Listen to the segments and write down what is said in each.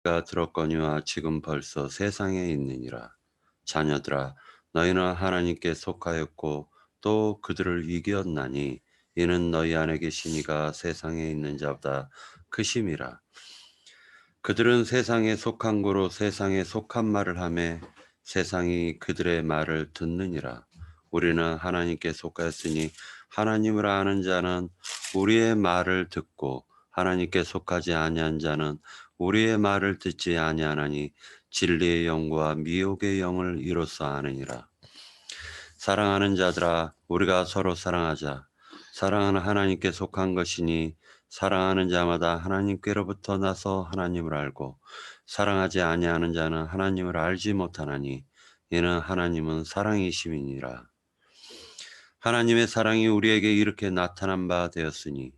가 들었거니와 지금 벌써 세상에 있느니라. 자녀들아, 너희는 하나님께 속하였고 또 그들을 이겼나니 이는 너희 안에 계신 이가 세상에 있는 자보다 크심이라. 그들은 세상에 속한 고로 세상에 속한 말을 하매 세상이 그들의 말을 듣느니라. 우리는 하나님께 속하였으니 하나님을 아는 자는 우리의 말을 듣고 하나님께 속하지 아니한 자는 우리의 말을 듣지 아니하나니 진리의 영과 미혹의 영을 이로써 아느니라. 사랑하는 자들아, 우리가 서로 사랑하자. 사랑은 하나님께 속한 것이니 사랑하는 자마다 하나님께로부터 나서 하나님을 알고 사랑하지 아니하는 자는 하나님을 알지 못하나니 이는 하나님은 사랑이심이니라. 하나님의 사랑이 우리에게 이렇게 나타난 바 되었으니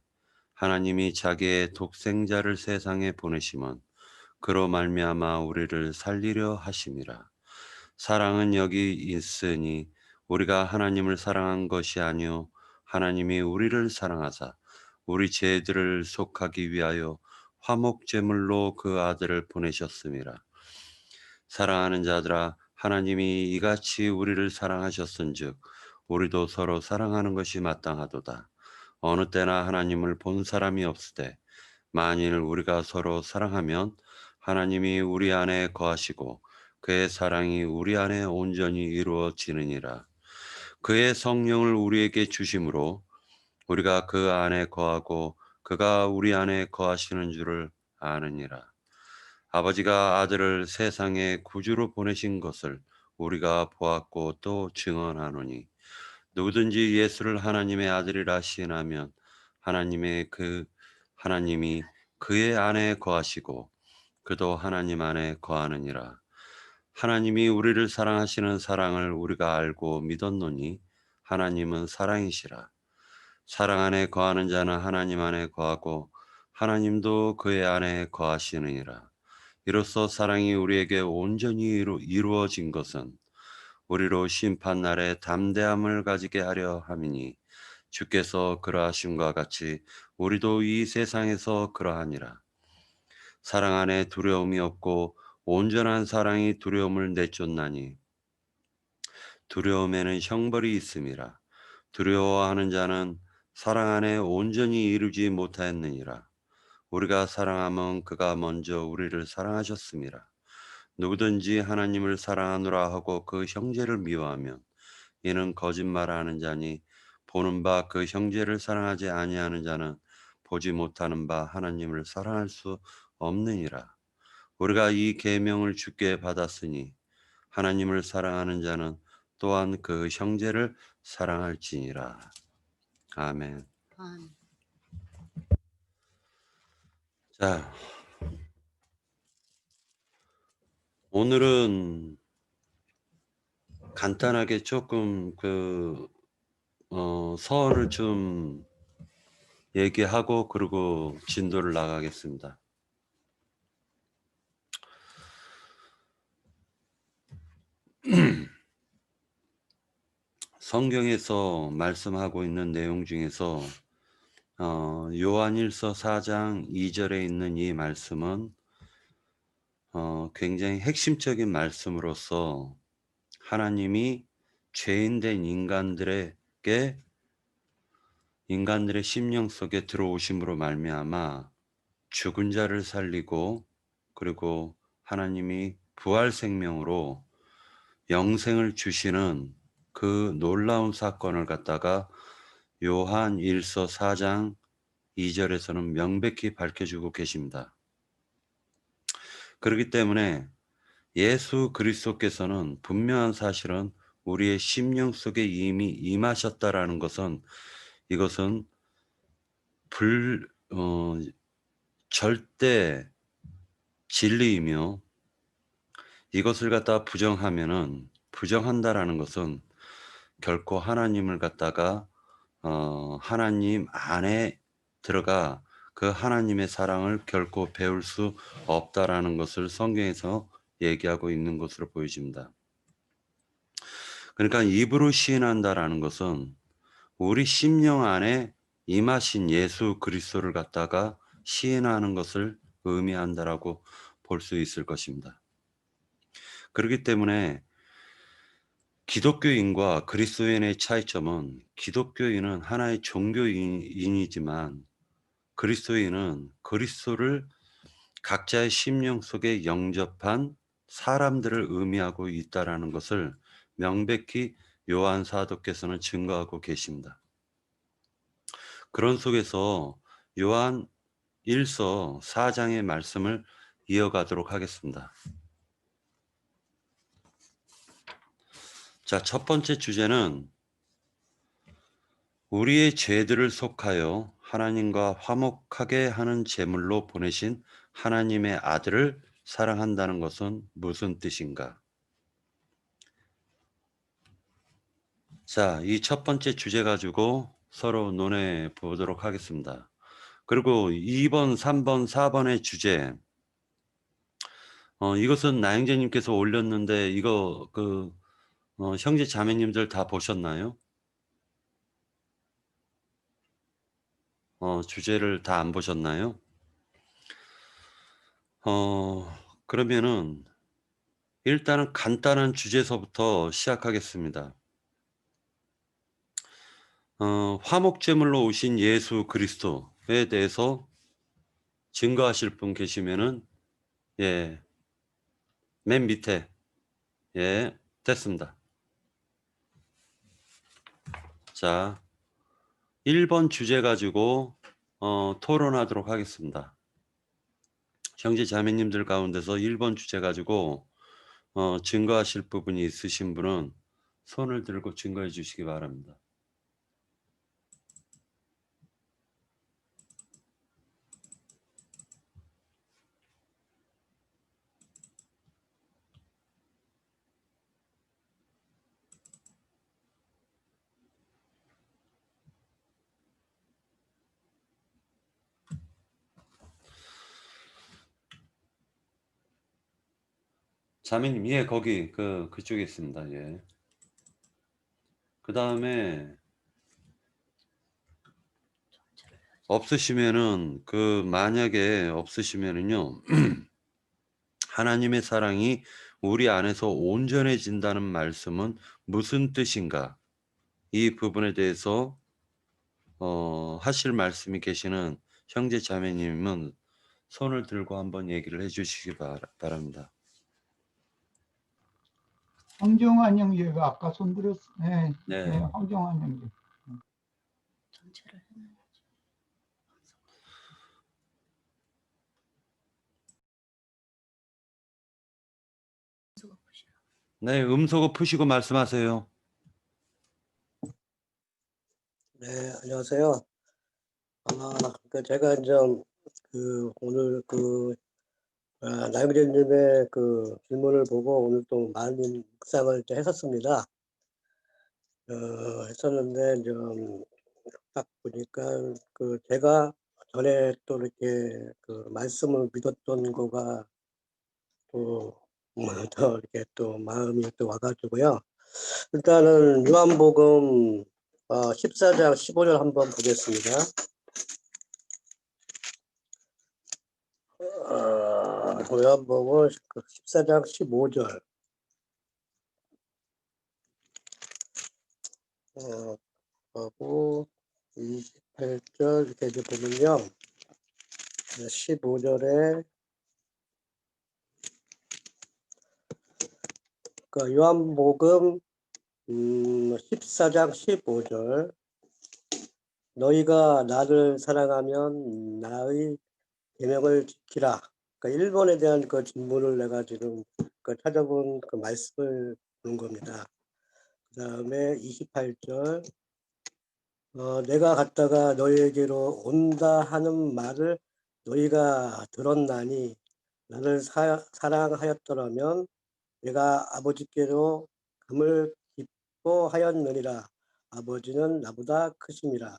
하나님이 자기의 독생자를 세상에 보내심은 그로 말미암아 우리를 살리려 하심이라. 사랑은 여기 있으니 우리가 하나님을 사랑한 것이 아니요 하나님이 우리를 사랑하사 우리 죄들을 속하기 위하여 화목 제물로 그 아들을 보내셨음이라. 사랑하는 자들아, 하나님이 이같이 우리를 사랑하셨은즉 우리도 서로 사랑하는 것이 마땅하도다. 어느 때나 하나님을 본 사람이 없으되 만일 우리가 서로 사랑하면 하나님이 우리 안에 거하시고 그의 사랑이 우리 안에 온전히 이루어지느니라. 그의 성령을 우리에게 주심으로 우리가 그 안에 거하고 그가 우리 안에 거하시는 줄을 아느니라. 아버지가 아들을 세상에 구주로 보내신 것을 우리가 보았고 또 증언하노니 누구든지 예수를 하나님의 아들이라 시인하면 하나님이 그의 안에 거하시고 그도 하나님 안에 거하느니라. 하나님이 우리를 사랑하시는 사랑을 우리가 알고 믿었노니 하나님은 사랑이시라. 사랑 안에 거하는 자는 하나님 안에 거하고 하나님도 그의 안에 거하시느니라. 이로써 사랑이 우리에게 온전히 이루어진 것은 우리로 심판날에 담대함을 가지게 하려 함이니 주께서 그러하심과 같이 우리도 이 세상에서 그러하니라. 사랑 안에 두려움이 없고 온전한 사랑이 두려움을 내쫓나니 두려움에는 형벌이 있음이라. 두려워하는 자는 사랑 안에 온전히 이루지 못하였느니라. 우리가 사랑하면 그가 먼저 우리를 사랑하셨음이라. 누구든지 하나님을 사랑하노라 하고 그 형제를 미워하면 이는 거짓말하는 자니 보는 바 그 형제를 사랑하지 아니하는 자는 보지 못하는 바 하나님을 사랑할 수 없느니라. 우리가 이 계명을 주께 받았으니 하나님을 사랑하는 자는 또한 그 형제를 사랑할지니라. 아멘. 자, 오늘은 간단하게 조금 서론을 좀 얘기하고 그리고 진도를 나가겠습니다. 성경에서 말씀하고 있는 내용 중에서 요한일서 4장 2절에 있는 이 말씀은 굉장히 핵심적인 말씀으로서 하나님이 죄인된 인간들의 심령 속에 들어오심으로 말미암아 죽은 자를 살리고 그리고 하나님이 부활 생명으로 영생을 주시는 그 놀라운 사건을 갖다가 요한 1서 4장 2절에서는 명백히 밝혀주고 계십니다. 그렇기 때문에 예수 그리스도께서는 분명한 사실은 우리의 심령 속에 이미 임하셨다라는 것은 이것은 절대 진리이며 이것을 갖다 부정한다라는 것은 결코 하나님을 갖다가 하나님 안에 들어가 그 하나님의 사랑을 결코 배울 수 없다라는 것을 성경에서 얘기하고 있는 것으로 보여집니다. 그러니까 입으로 시인한다라는 것은 우리 심령 안에 임하신 예수 그리스도를 갖다가 시인하는 것을 의미한다라고 볼 수 있을 것입니다. 그렇기 때문에 기독교인과 그리스도인의 차이점은 기독교인은 하나의 종교인이지만 그리스도인은 그리스도를 각자의 심령 속에 영접한 사람들을 의미하고 있다라는 것을 명백히 요한 사도께서는 증거하고 계십니다. 그런 속에서 요한 1서 4장의 말씀을 이어가도록 하겠습니다. 자, 첫 번째 주제는 우리의 죄들을 속하여 하나님과 화목하게 하는 제물로 보내신 하나님의 아들을 사랑한다는 것은 무슨 뜻인가? 자, 이 첫 번째 주제 가지고 서로 논해 보도록 하겠습니다. 그리고 2번, 3번, 4번의 주제, 이것은 나영재님께서 올렸는데 이거 형제 자매님들 다 보셨나요? 주제를 다 안 보셨나요? 그러면은 일단은 간단한 주제서부터 시작하겠습니다. 화목제물로 오신 예수 그리스도에 대해서 증거하실 분 계시면은 예, 맨 밑에 예, 됐습니다. 자, 1번 주제 가지고 토론하도록 하겠습니다. 형제 자매님들 가운데서 1번 주제 가지고 증거하실 부분이 있으신 분은 손을 들고 증거해 주시기 바랍니다. 자매님, 예, 거기 그쪽에 있습니다. 예. 그 다음에 없으시면은 만약에 없으시면은요 하나님의 사랑이 우리 안에서 온전해진다는 말씀은 무슨 뜻인가? 이 부분에 대해서 하실 말씀이 계시는 형제 자매님은 손을 들고 한번 얘기를 해주시기 바랍니다. 황정환 형제가 아까 손 들었. 네, 네. 네, 황정환 형제. 전체를 해놔야지. 음소거 푸시라. 네, 음소거 푸시고 말씀하세요. 네, 안녕하세요. 제가 이제 오늘 나영재님의 질문을 보고 오늘 또 많은 묵상을 이제 했었습니다. 했었는데 딱 보니까 제가 전에 또 이렇게 말씀을 믿었던 거가 또 더 이렇게 또 마음이 또 와가지고요. 일단은 요한복음 14장 15절 한번 보겠습니다. 요한복음 14장 15절 하고 28절 이렇게 이제 보면요. 15절에 요한복음 14장 15절 너희가 나를 사랑하면 나의 계명을 지키라. 그러니까 1번에 대한 질문을 내가 지금 찾아본 말씀을 보는 겁니다. 그 다음에 28절 내가 갔다가 너희에게로 온다 하는 말을 너희가 들었나니 나를 사랑하였더라면 내가 아버지께로 감을 기뻐하였느니라. 아버지는 나보다 크심이라.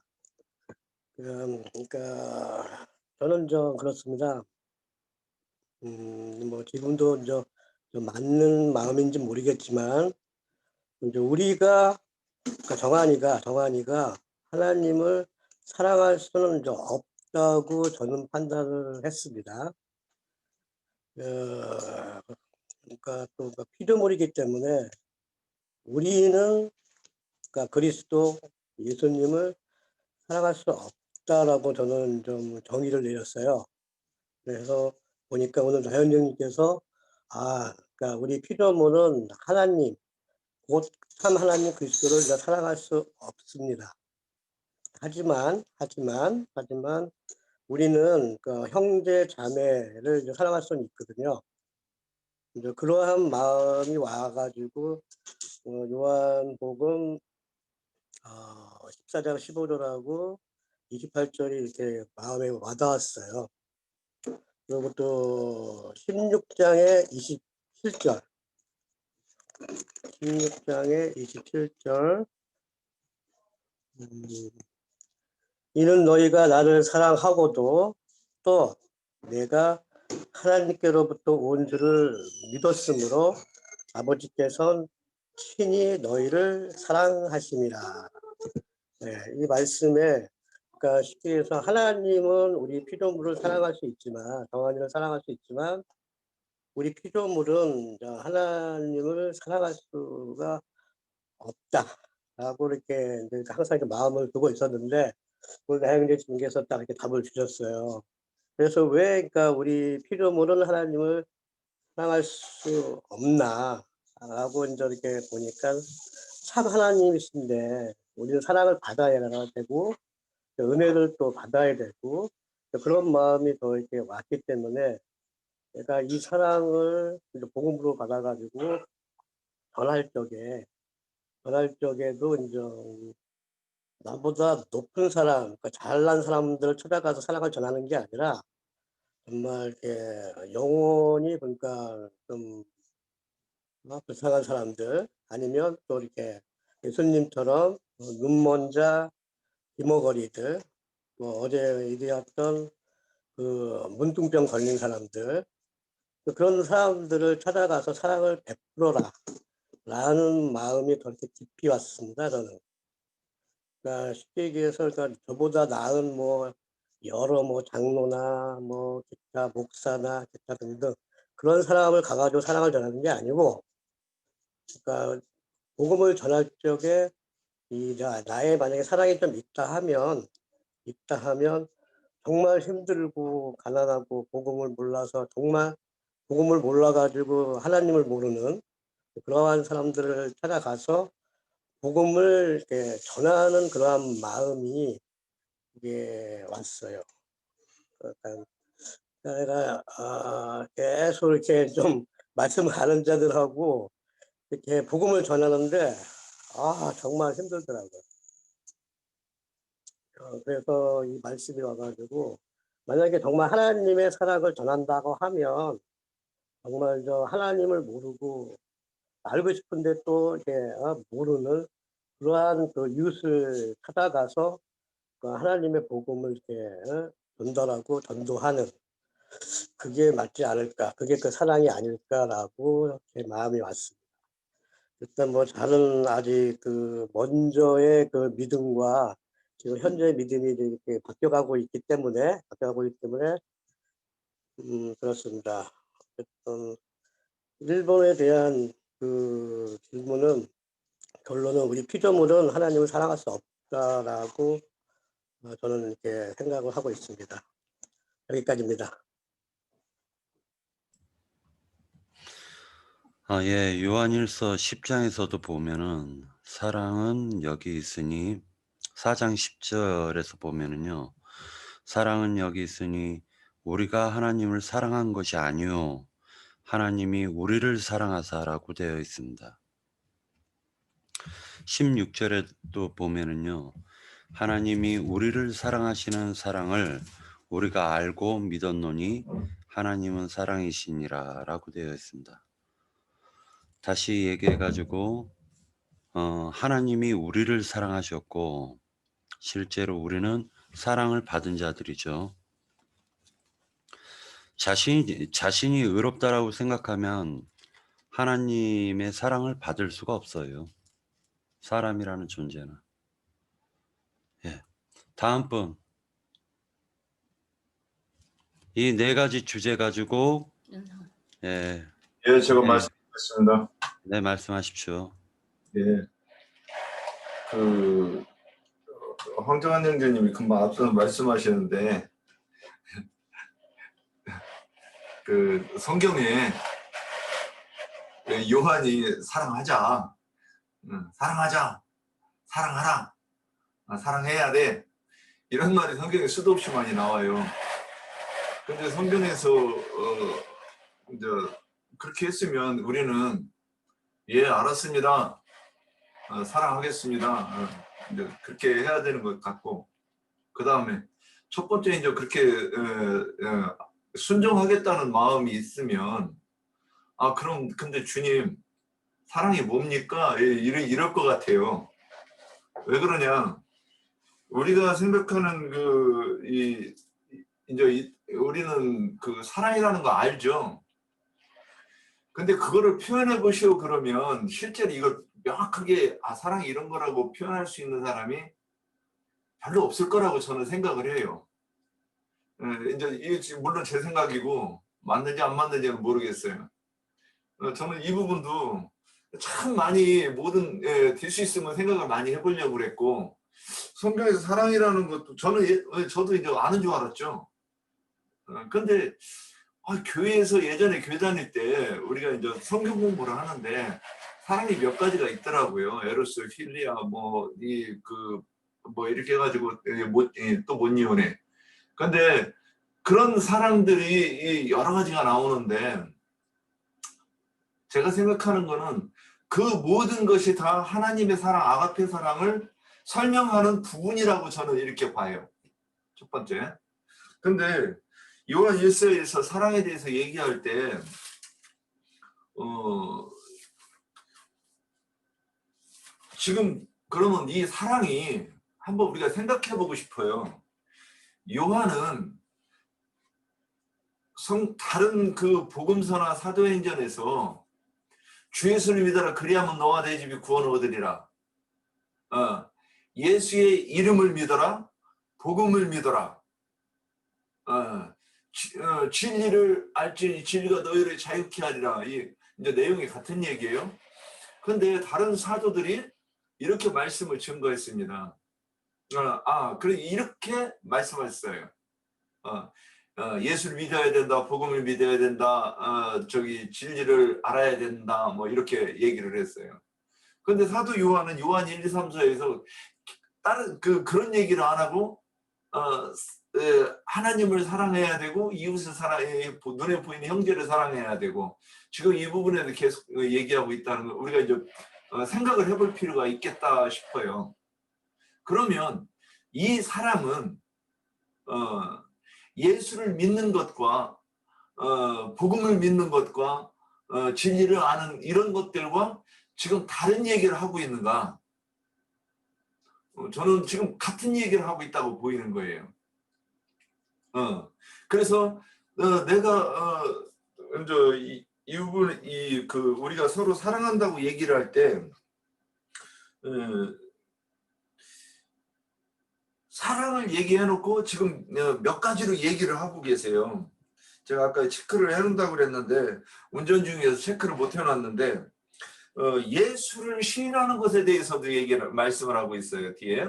그러니까 저는 그렇습니다. 지금도 맞는 마음인지 모르겠지만 이제 우리가 정한이가 하나님을 사랑할 수는 없다고 저는 판단을 했습니다. 그러니까 또 피조물이기 때문에 우리는 그러니까 그리스도 예수님을 사랑할 수 없다라고 저는 좀 정의를 내렸어요. 그래서 보니까 오늘 나현정님께서 그러니까 우리 피조물은 하나님, 곧 참 하나님 그리스도를 우리가 사랑할 수 없습니다. 하지만 우리는 그 형제 자매를 이제 사랑할 수는 있거든요. 이제 그러한 마음이 와가지고 요한복음 14장 15절하고 28절이 이렇게 마음에 와닿았어요. 그리고 또 16장의 27절, 16장의 27절, 이는 너희가 나를 사랑하고도 또 내가 하나님께로부터 온 줄을 믿었으므로 아버지께서는 친히 너희를 사랑하심이라. 네, 이 말씀에 그러니까 쉽게 해서 하나님은 우리 피조물을 사랑할 수 있지만 정한이를 사랑할 수 있지만 우리 피조물은 하나님을 사랑할 수가 없다라고 이렇게 이제 항상 이렇게 마음을 두고 있었는데 오늘 하영재님께서 딱 이렇게 답을 주셨어요. 그래서 왜 그러니까 우리 피조물은 하나님을 사랑할 수 없나라고 이제 이렇게 보니까 참 하나님이신데 우리는 사랑을 받아야 되고 은혜를 또 받아야 되고 그런 마음이 더 이렇게 왔기 때문에 내가 이 사랑을 복음으로 받아가지고 전할 적에도 이제 나보다 높은 사람, 그러니까 잘난 사람들을 찾아가서 사랑을 전하는 게 아니라 정말 이렇게 영혼이 그러니까 좀 불쌍한 사람들 아니면 또 이렇게 예수님처럼 눈먼 자, 이모거리들, 뭐 어제 얘기했던 그 문둥병 걸린 사람들 그런 사람들을 찾아가서 사랑을 베풀어라 라는 마음이 더 이렇게 깊이 왔습니다. 저는. 그러니까 쉽게 얘기해서 그러니까 저보다 나은 뭐 여러 뭐 장로나 뭐 기타 목사나 기타 등등 그런 사람을 가가지고 사랑을 전하는 게 아니고 그러니까 복음을 전할 적에 나의 만약에 사랑이 좀 있다 하면 정말 힘들고 가난하고 복음을 몰라서 정말 복음을 몰라가지고 하나님을 모르는 그러한 사람들을 찾아가서 복음을 이렇게 전하는 그러한 마음이 이게 왔어요. 그러니까 내가 계속 이렇게 좀 말씀을 아는 자들하고 이렇게 복음을 전하는데 정말 힘들더라고요. 그래서 이 말씀이 와가지고 만약에 정말 하나님의 사랑을 전한다고 하면 정말 하나님을 모르고 알고 싶은데 또 이렇게 모르는 그러한 그 이웃을 찾아가서 그 하나님의 복음을 이렇게 전달하고 전도하는 그게 맞지 않을까, 그게 그 사랑이 아닐까라고 제 마음이 왔습니다. 일단 뭐 저는 아직 그 먼저의 그 믿음과 지금 현재의 믿음이 이렇게 바뀌어가고 있기 때문에 그렇습니다. 어쨌든 일본에 대한 그 질문은 결론은 우리 피조물은 하나님을 사랑할 수 없다라고 저는 이렇게 생각을 하고 있습니다. 여기까지입니다. 예, 요한일서 10장에서도 보면은 사랑은 여기 있으니 4장 10절에서 보면은요. 사랑은 여기 있으니 우리가 하나님을 사랑한 것이 아니요 하나님이 우리를 사랑하사라고 되어 있습니다. 16절에도 보면은요. 하나님이 우리를 사랑하시는 사랑을 우리가 알고 믿었노니 하나님은 사랑이시니라 라고 되어 있습니다. 다시 얘기해 가지고 하나님이 우리를 사랑하셨고 실제로 우리는 사랑을 받은 자들이죠. 자신이 의롭다라고 생각하면 하나님의 사랑을 받을 수가 없어요. 사람이라는 존재는. 예. 다음 분. 이 네 가지 주제 가지고 예, 예, 제가 네. 말씀드리겠습니다. 네, 말씀하십시오. 예, 그 황정한 형제님이 금방 앞서 말씀하셨는데 그 성경에 요한이 사랑하자, 사랑하자, 사랑하라, 사랑해야 돼 이런 말이 성경에 수도 없이 많이 나와요. 근데 성경에서 이제 그렇게 했으면 우리는 예, 알았습니다. 사랑하겠습니다. 이제 그렇게 해야 되는 것 같고, 그 다음에 첫 번째 이제 그렇게 순종하겠다는 마음이 있으면, 그럼 근데 주님 사랑이 뭡니까? 이럴 것 같아요. 왜 그러냐? 우리가 생각하는 이제 우리는 그 사랑이라는 거 알죠? 근데 그거를 표현해 보시오 그러면 실제로 이걸 명확하게 사랑이 이런 거라고 표현할 수 있는 사람이 별로 없을 거라고 저는 생각을 해요. 이제 이게 물론 제 생각이고 맞는지 안 맞는지는 모르겠어요. 저는 이 부분도 참 많이 될 수 있으면 생각을 많이 해보려고 그랬고, 성경에서 사랑이라는 것도 저도 이제 아는 줄 알았죠. 근데 교회에서 예전에 교회 다닐 때 우리가 이제 성경 공부를 하는데 사랑이 몇 가지가 있더라고요. 에로스, 필리아, 뭐 이렇게 해가지고 또 못 이혼해. 근데 그런 사랑들이 여러 가지가 나오는데 제가 생각하는 거는 그 모든 것이 다 하나님의 사랑, 아가페 사랑을 설명하는 부분이라고 저는 이렇게 봐요. 첫 번째. 근데 요한 1서에서 사랑에 대해서 얘기할 때 지금 그러면 이 사랑이 한번 우리가 생각해 보고 싶어요. 요한은 다른 그 복음서나 사도행전에서 주 예수를 믿어라 그리하면 너와 내 집이 구원을 얻으리라. 예수의 이름을 믿어라. 복음을 믿어라. 진리를 알지니 진리가 너희를 자유케 하리라. 이제 내용이 같은 얘기예요. 그런데 다른 사도들이 이렇게 말씀을 증거했습니다. 그래 이렇게 말씀하셨어요. 예수를 믿어야 된다, 복음을 믿어야 된다, 진리를 알아야 된다, 뭐 이렇게 얘기를 했어요. 그런데 사도 요한은 요한 1, 2, 3서에서 다른 그런 얘기를 안 하고 하나님을 사랑해야 되고 이웃을 사랑해 눈에 보이는 형제를 사랑해야 되고 지금 이 부분에도 계속 얘기하고 있다는 걸 우리가 이제 생각을 해볼 필요가 있겠다 싶어요. 그러면 이 사랑은 예수를 믿는 것과 복음을 믿는 것과 진리를 아는 이런 것들과 지금 다른 얘기를 하고 있는가? 저는 지금 같은 얘기를 하고 있다고 보이는 거예요. 그래서 내가 이제 이 부분 우리가 서로 사랑한다고 얘기를 할 때 사랑을 얘기해놓고 지금 몇 가지로 얘기를 하고 계세요. 제가 아까 체크를 해놓는다고 그랬는데 운전 중에서 체크를 못 해놨는데 예수를 시인하는 것에 대해서도 말씀을 하고 있어요. 뒤에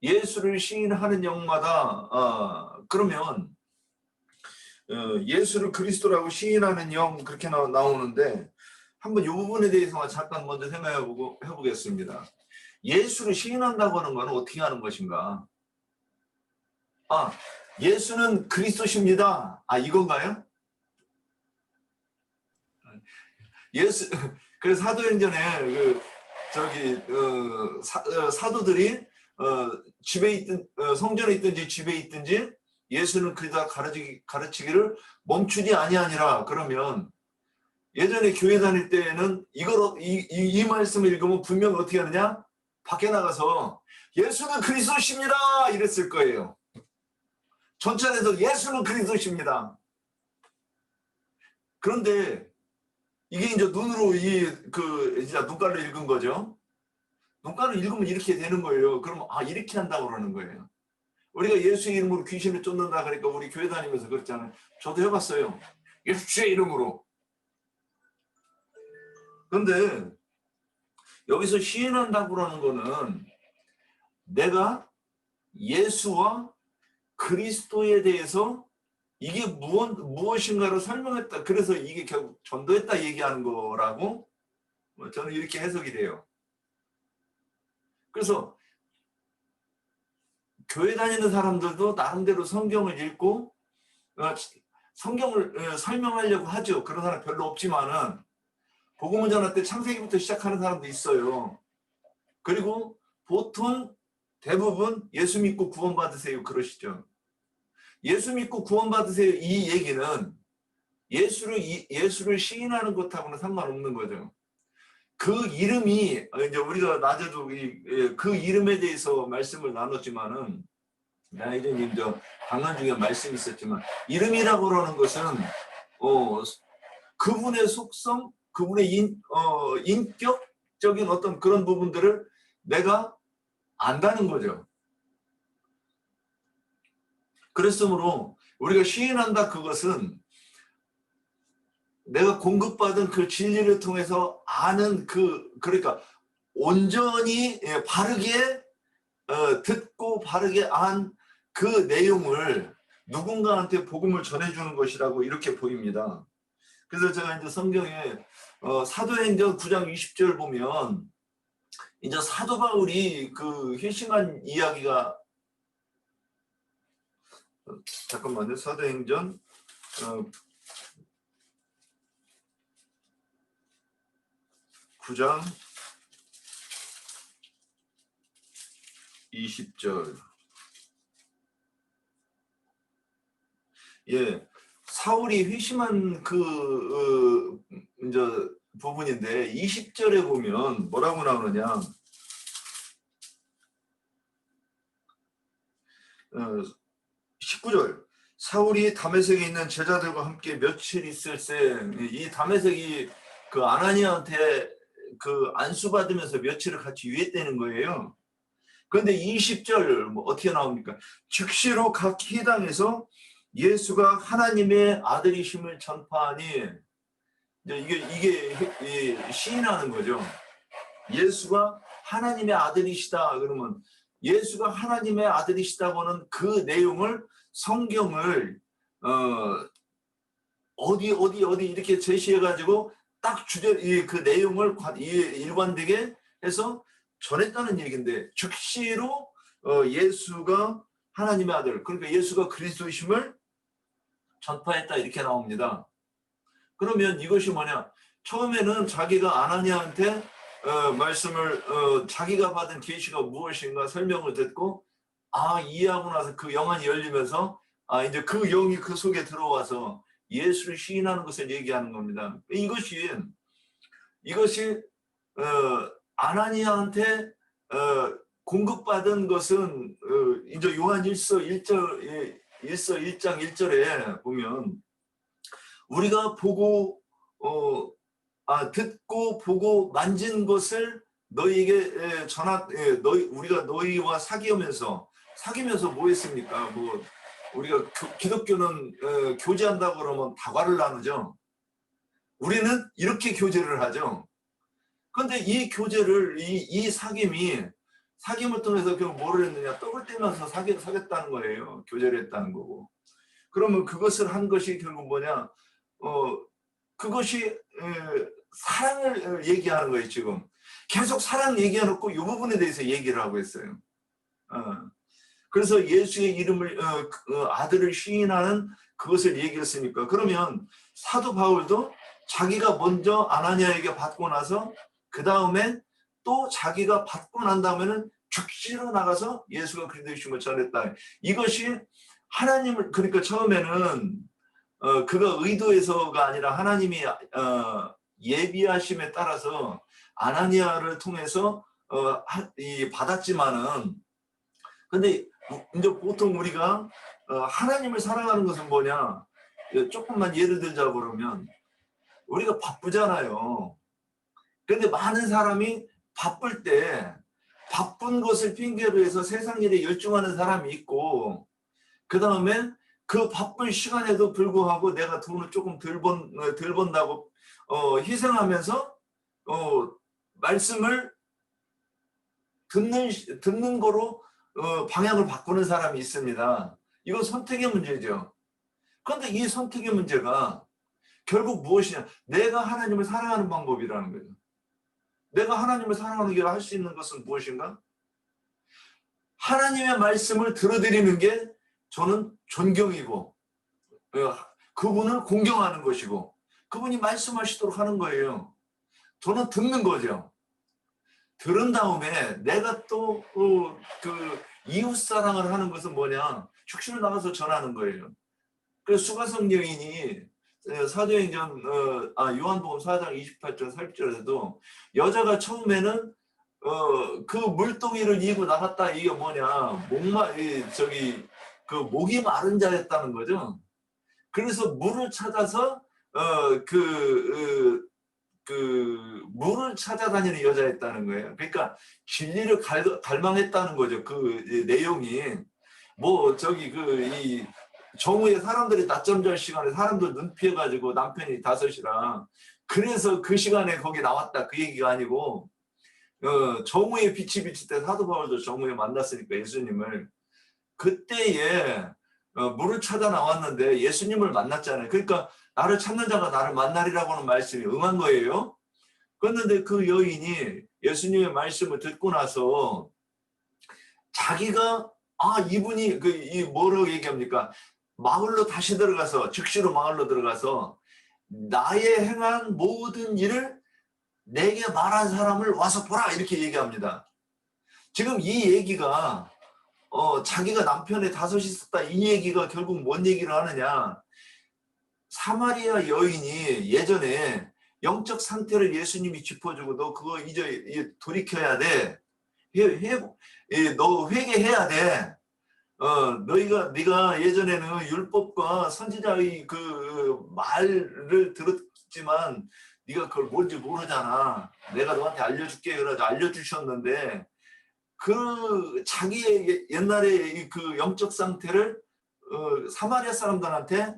예수를 시인하는 영마다 그러면 예수를 그리스도라고 시인하는 영 그렇게 나오는데 한번 이 부분에 대해서 잠깐 먼저 해보겠습니다. 예수를 시인한다고 하는 것은 어떻게 하는 것인가? 예수는 그리스도십니다. 이건가요? 그래서 사도행전에 사도들이 집에 있든 성전에 있든지 집에 있든지 예수는 그리스도가 가르치기를 멈추지 아니하니라. 그러면 예전에 교회 다닐 때는 이 말씀을 읽으면 분명 어떻게 하느냐? 밖에 나가서 예수는 그리스도십니다 이랬을 거예요. 전천에서 예수는 그리스도십니다. 그런데 이게 이제 눈으로 진짜 눈가를 읽은 거죠. 눈가를 읽으면 이렇게 되는 거예요. 그러면 이렇게 한다고 그러는 거예요. 우리가 예수의 이름으로 귀신을 쫓는다 그러니까 우리 교회 다니면서 그렇잖아요. 저도 해봤어요. 예수의 이름으로 근데 여기서 시인한다고 그러는 거는 내가 예수와 그리스도에 대해서 이게 무엇인가를 설명했다. 그래서 이게 결국 전도했다 얘기하는 거라고 저는 이렇게 해석이 돼요. 그래서 교회 다니는 사람들도 나름대로 성경을 읽고 성경을 설명하려고 하죠. 그런 사람 별로 없지만은 복음을 전할 때 창세기부터 시작하는 사람도 있어요. 그리고 보통 대부분 예수 믿고 구원받으세요 그러시죠. 예수 믿고 구원받으세요 이 얘기는 예수를 시인하는 것하고는 상관없는 거죠. 그 이름이 이제 우리가 낮에도 그 이름에 대해서 말씀을 나눴지만은 나이든님 저 강연 중에 말씀이 있었지만 이름이라고 그러는 것은 그분의 속성, 그분의 인격적인 어떤 그런 부분들을 내가 안다는 거죠. 그랬으므로 우리가 시인한다 그것은 내가 공급받은 그 진리를 통해서 아는 그러니까 온전히 바르게 듣고 바르게 안 그 내용을 누군가한테 복음을 전해주는 것이라고 이렇게 보입니다. 그래서 제가 이제 성경에 사도행전 9장 20절 보면 이제 사도 바울이 그 회심한 이야기가 잠깐만요. 사도행전 9장 20절. 예, 사울이 회심한 이제 부분인데 20절에 보면 뭐라고 나오느냐? 19절. 사울이 다메섹에 있는 제자들과 함께 며칠 있을새 이 다메섹이 그 아나니아한테 그 안수받으면서 며칠을 같이 유했다는 거예요. 그런데 20절 뭐 어떻게 나옵니까? 즉시로 각 회당에서 예수가 하나님의 아들이심을 전파하니 이게 시인하는 거죠. 예수가 하나님의 아들이시다 그러면 예수가 하나님의 아들이시다고는 그 내용을 성경을 어디 이렇게 제시해가지고 딱 그 내용을 일관되게 해서 전했다는 얘기인데 즉시로 예수가 하나님의 아들 그러니까 예수가 그리스도이심을 전파했다 이렇게 나옵니다. 그러면 이것이 뭐냐? 처음에는 자기가 아나니아한테 말씀을 자기가 받은 계시가 무엇인가 설명을 듣고 이해하고 나서 그 영안이 열리면서 이제 그 영이 그 속에 들어와서 예수를 시인하는 것을 얘기하는 겁니다. 이것이 아나니아한테 공급받은 것은 이제 요한 1서 1장 1절에 보면 우리가 보고 듣고 보고 만진 것을 너희에게 우리가 너희와 사귀면서 뭐 했습니까? 뭐 우리가 기독교는 교제한다고 그러면 다과를 나누죠. 우리는 이렇게 교제를 하죠. 그런데 이 교제를 이 사귐을 통해서 결국 뭐를 했느냐? 떡을 떼면서 사귀었다는 거예요. 교제를 했다는 거고. 그러면 그것을 한 것이 결국 뭐냐? 그것이 사랑을 얘기하는 거예요. 지금 계속 사랑 얘기해놓고 이 부분에 대해서 얘기를 하고 있어요. 그래서 예수의 이름을 아들을 시인하는 그것을 얘기했으니까 그러면 사도 바울도 자기가 먼저 아나니아에게 받고 나서 그 다음에 또 자기가 받고 난 다음에는 즉시로 나가서 예수가 그리스도이심을 전했다. 이것이 하나님을 그러니까 처음에는 그가 의도해서가 아니라 하나님이 예비하심에 따라서 아나니아를 통해서 받았지만은 근데 이제 보통 우리가 하나님을 사랑하는 것은 뭐냐? 조금만 예를 들자 그러면 우리가 바쁘잖아요. 그런데 많은 사람이 바쁠 때 바쁜 것을 핑계로 해서 세상 일에 열중하는 사람이 있고 그 다음에 그 바쁜 시간에도 불구하고 내가 돈을 조금 덜 번다고 희생하면서 말씀을 듣는 거로 방향을 바꾸는 사람이 있습니다. 이건 선택의 문제죠. 그런데 이 선택의 문제가 결국 무엇이냐? 내가 하나님을 사랑하는 방법이라는 거죠. 내가 하나님을 사랑하는 게 할 수 있는 것은 무엇인가? 하나님의 말씀을 들어드리는 게 저는 존경이고 그분을 공경하는 것이고 그분이 말씀하시도록 하는 거예요. 저는 듣는 거죠. 들은 다음에 내가 또 그 이웃 사랑을 하는 것은 뭐냐? 축신을 나가서 전하는 거예요. 그래서 수가성 여인이 사도행전 요한복음 4장 28절 30절에도 여자가 처음에는 그 물동이를 이고 나갔다. 이게 뭐냐? 목이 마른 자였다는 거죠. 그래서 물을 찾아서 물을 찾아다니는 여자였다는 거예요. 그러니까 진리를 갈망했다는 거죠. 그 내용이 이 정오에 사람들이 낮잠 잘 시간에 사람들 눈 피해가지고 남편이 5시랑 그래서 그 시간에 거기 나왔다 그 얘기가 아니고 정오에 빛이 비칠 때 사도 바울도 정오에 만났으니까 예수님을 그때에 물을 찾아 나왔는데 예수님을 만났잖아요. 그러니까 나를 찾는 자가 나를 만나리라고 하는 말씀이 응한 거예요. 그런데 그 여인이 예수님의 말씀을 듣고 나서 자기가 이분이 이 뭐라고 얘기합니까? 마을로 다시 들어가서 즉시로 마을로 들어가서 나의 행한 모든 일을 내게 말한 사람을 와서 보라 이렇게 얘기합니다. 지금 이 얘기가 자기가 남편의 5이 있었다 이 얘기가 결국 뭔 얘기를 하느냐? 사마리아 여인이 예전에 영적 상태를 예수님이 짚어주고 너 그거 이제 돌이켜야 돼. 너 회개해야 돼. 네가 예전에는 율법과 선지자의 그 말을 들었지만 네가 그걸 뭔지 모르잖아. 내가 너한테 알려줄게. 그래서 알려주셨는데 그 자기의 옛날에 그 영적 상태를 사마리아 사람들한테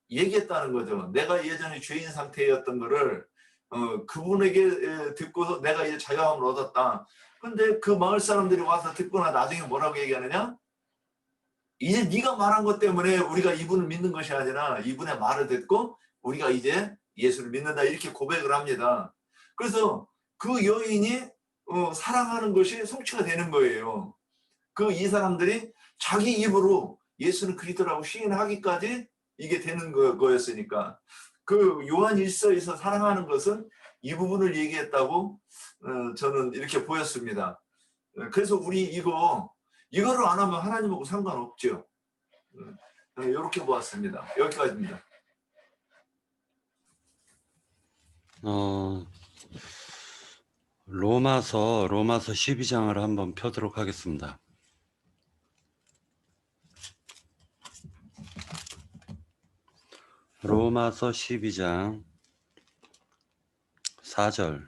얘기했다는 거죠. 내가 예전에 죄인 상태였던 거를 그분에게 듣고서 내가 이제 자유함을 얻었다. 근데 그 마을 사람들이 와서 듣거나 나중에 뭐라고 얘기하느냐? 이제 네가 말한 것 때문에 우리가 이분을 믿는 것이 아니라 이분의 말을 듣고 우리가 이제 예수를 믿는다 이렇게 고백을 합니다. 그래서 그 여인이 사랑하는 것이 성취가 되는 거예요. 이 사람들이 자기 입으로 예수는 그리스도라고 시인하기까지 이게 되는 거였으니까 그 요한 1서에서 사랑하는 것은 이 부분을 얘기했다고 저는 이렇게 보였습니다. 그래서 우리 이거를 안 하면 하나님하고 상관없죠. 이렇게 보았습니다. 여기까지입니다. 로마서 12장을 한번 펴도록 하겠습니다. 로마서 12장 4절.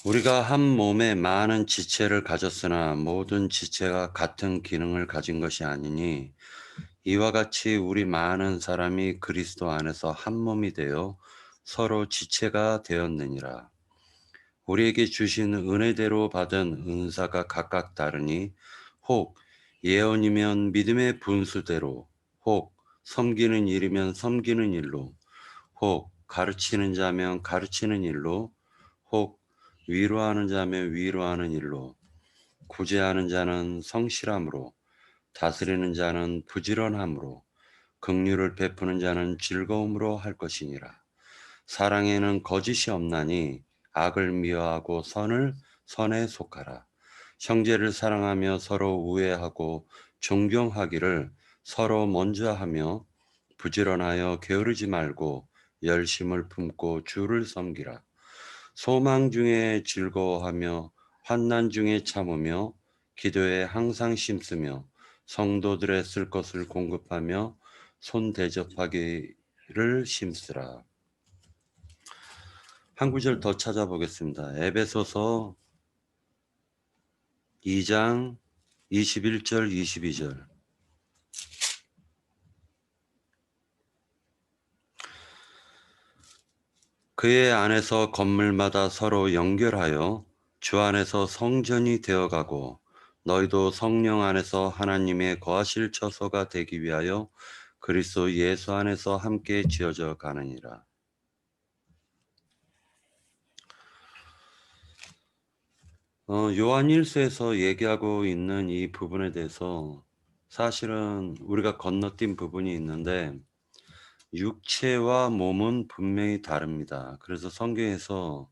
우리가 한 몸에 많은 지체를 가졌으나 모든 지체가 같은 기능을 가진 것이 아니니 이와 같이 우리 많은 사람이 그리스도 안에서 한 몸이 되어 서로 지체가 되었느니라. 우리에게 주신 은혜대로 받은 은사가 각각 다르니 혹 예언이면 믿음의 분수대로, 혹 섬기는 일이면 섬기는 일로, 혹 가르치는 자면 가르치는 일로, 혹 위로하는 자면 위로하는 일로, 구제하는 자는 성실함으로, 다스리는 자는 부지런함으로, 긍휼을 베푸는 자는 즐거움으로 할 것이니라. 사랑에는 거짓이 없나니 악을 미워하고 선을 선에 속하라. 형제를 사랑하며 서로 우애하고 존경하기를 서로 먼저 하며 부지런하여 게으르지 말고 열심을 품고 주를 섬기라. 소망 중에 즐거워하며 환난 중에 참으며 기도에 항상 힘쓰며 성도들의 쓸 것을 공급하며 손 대접하기를 힘쓰라. 한 구절 더 찾아보겠습니다. 에베소서 2장 21절 22절. 그의 안에서 건물마다 서로 연결하여 주 안에서 성전이 되어가고 너희도 성령 안에서 하나님의 거하실 처소가 되기 위하여 그리스도 예수 안에서 함께 지어져 가느니라. 요한 1서에서 얘기하고 있는 이 부분에 대해서 사실은 우리가 건너뛴 부분이 있는데 육체와 몸은 분명히 다릅니다. 그래서 성경에서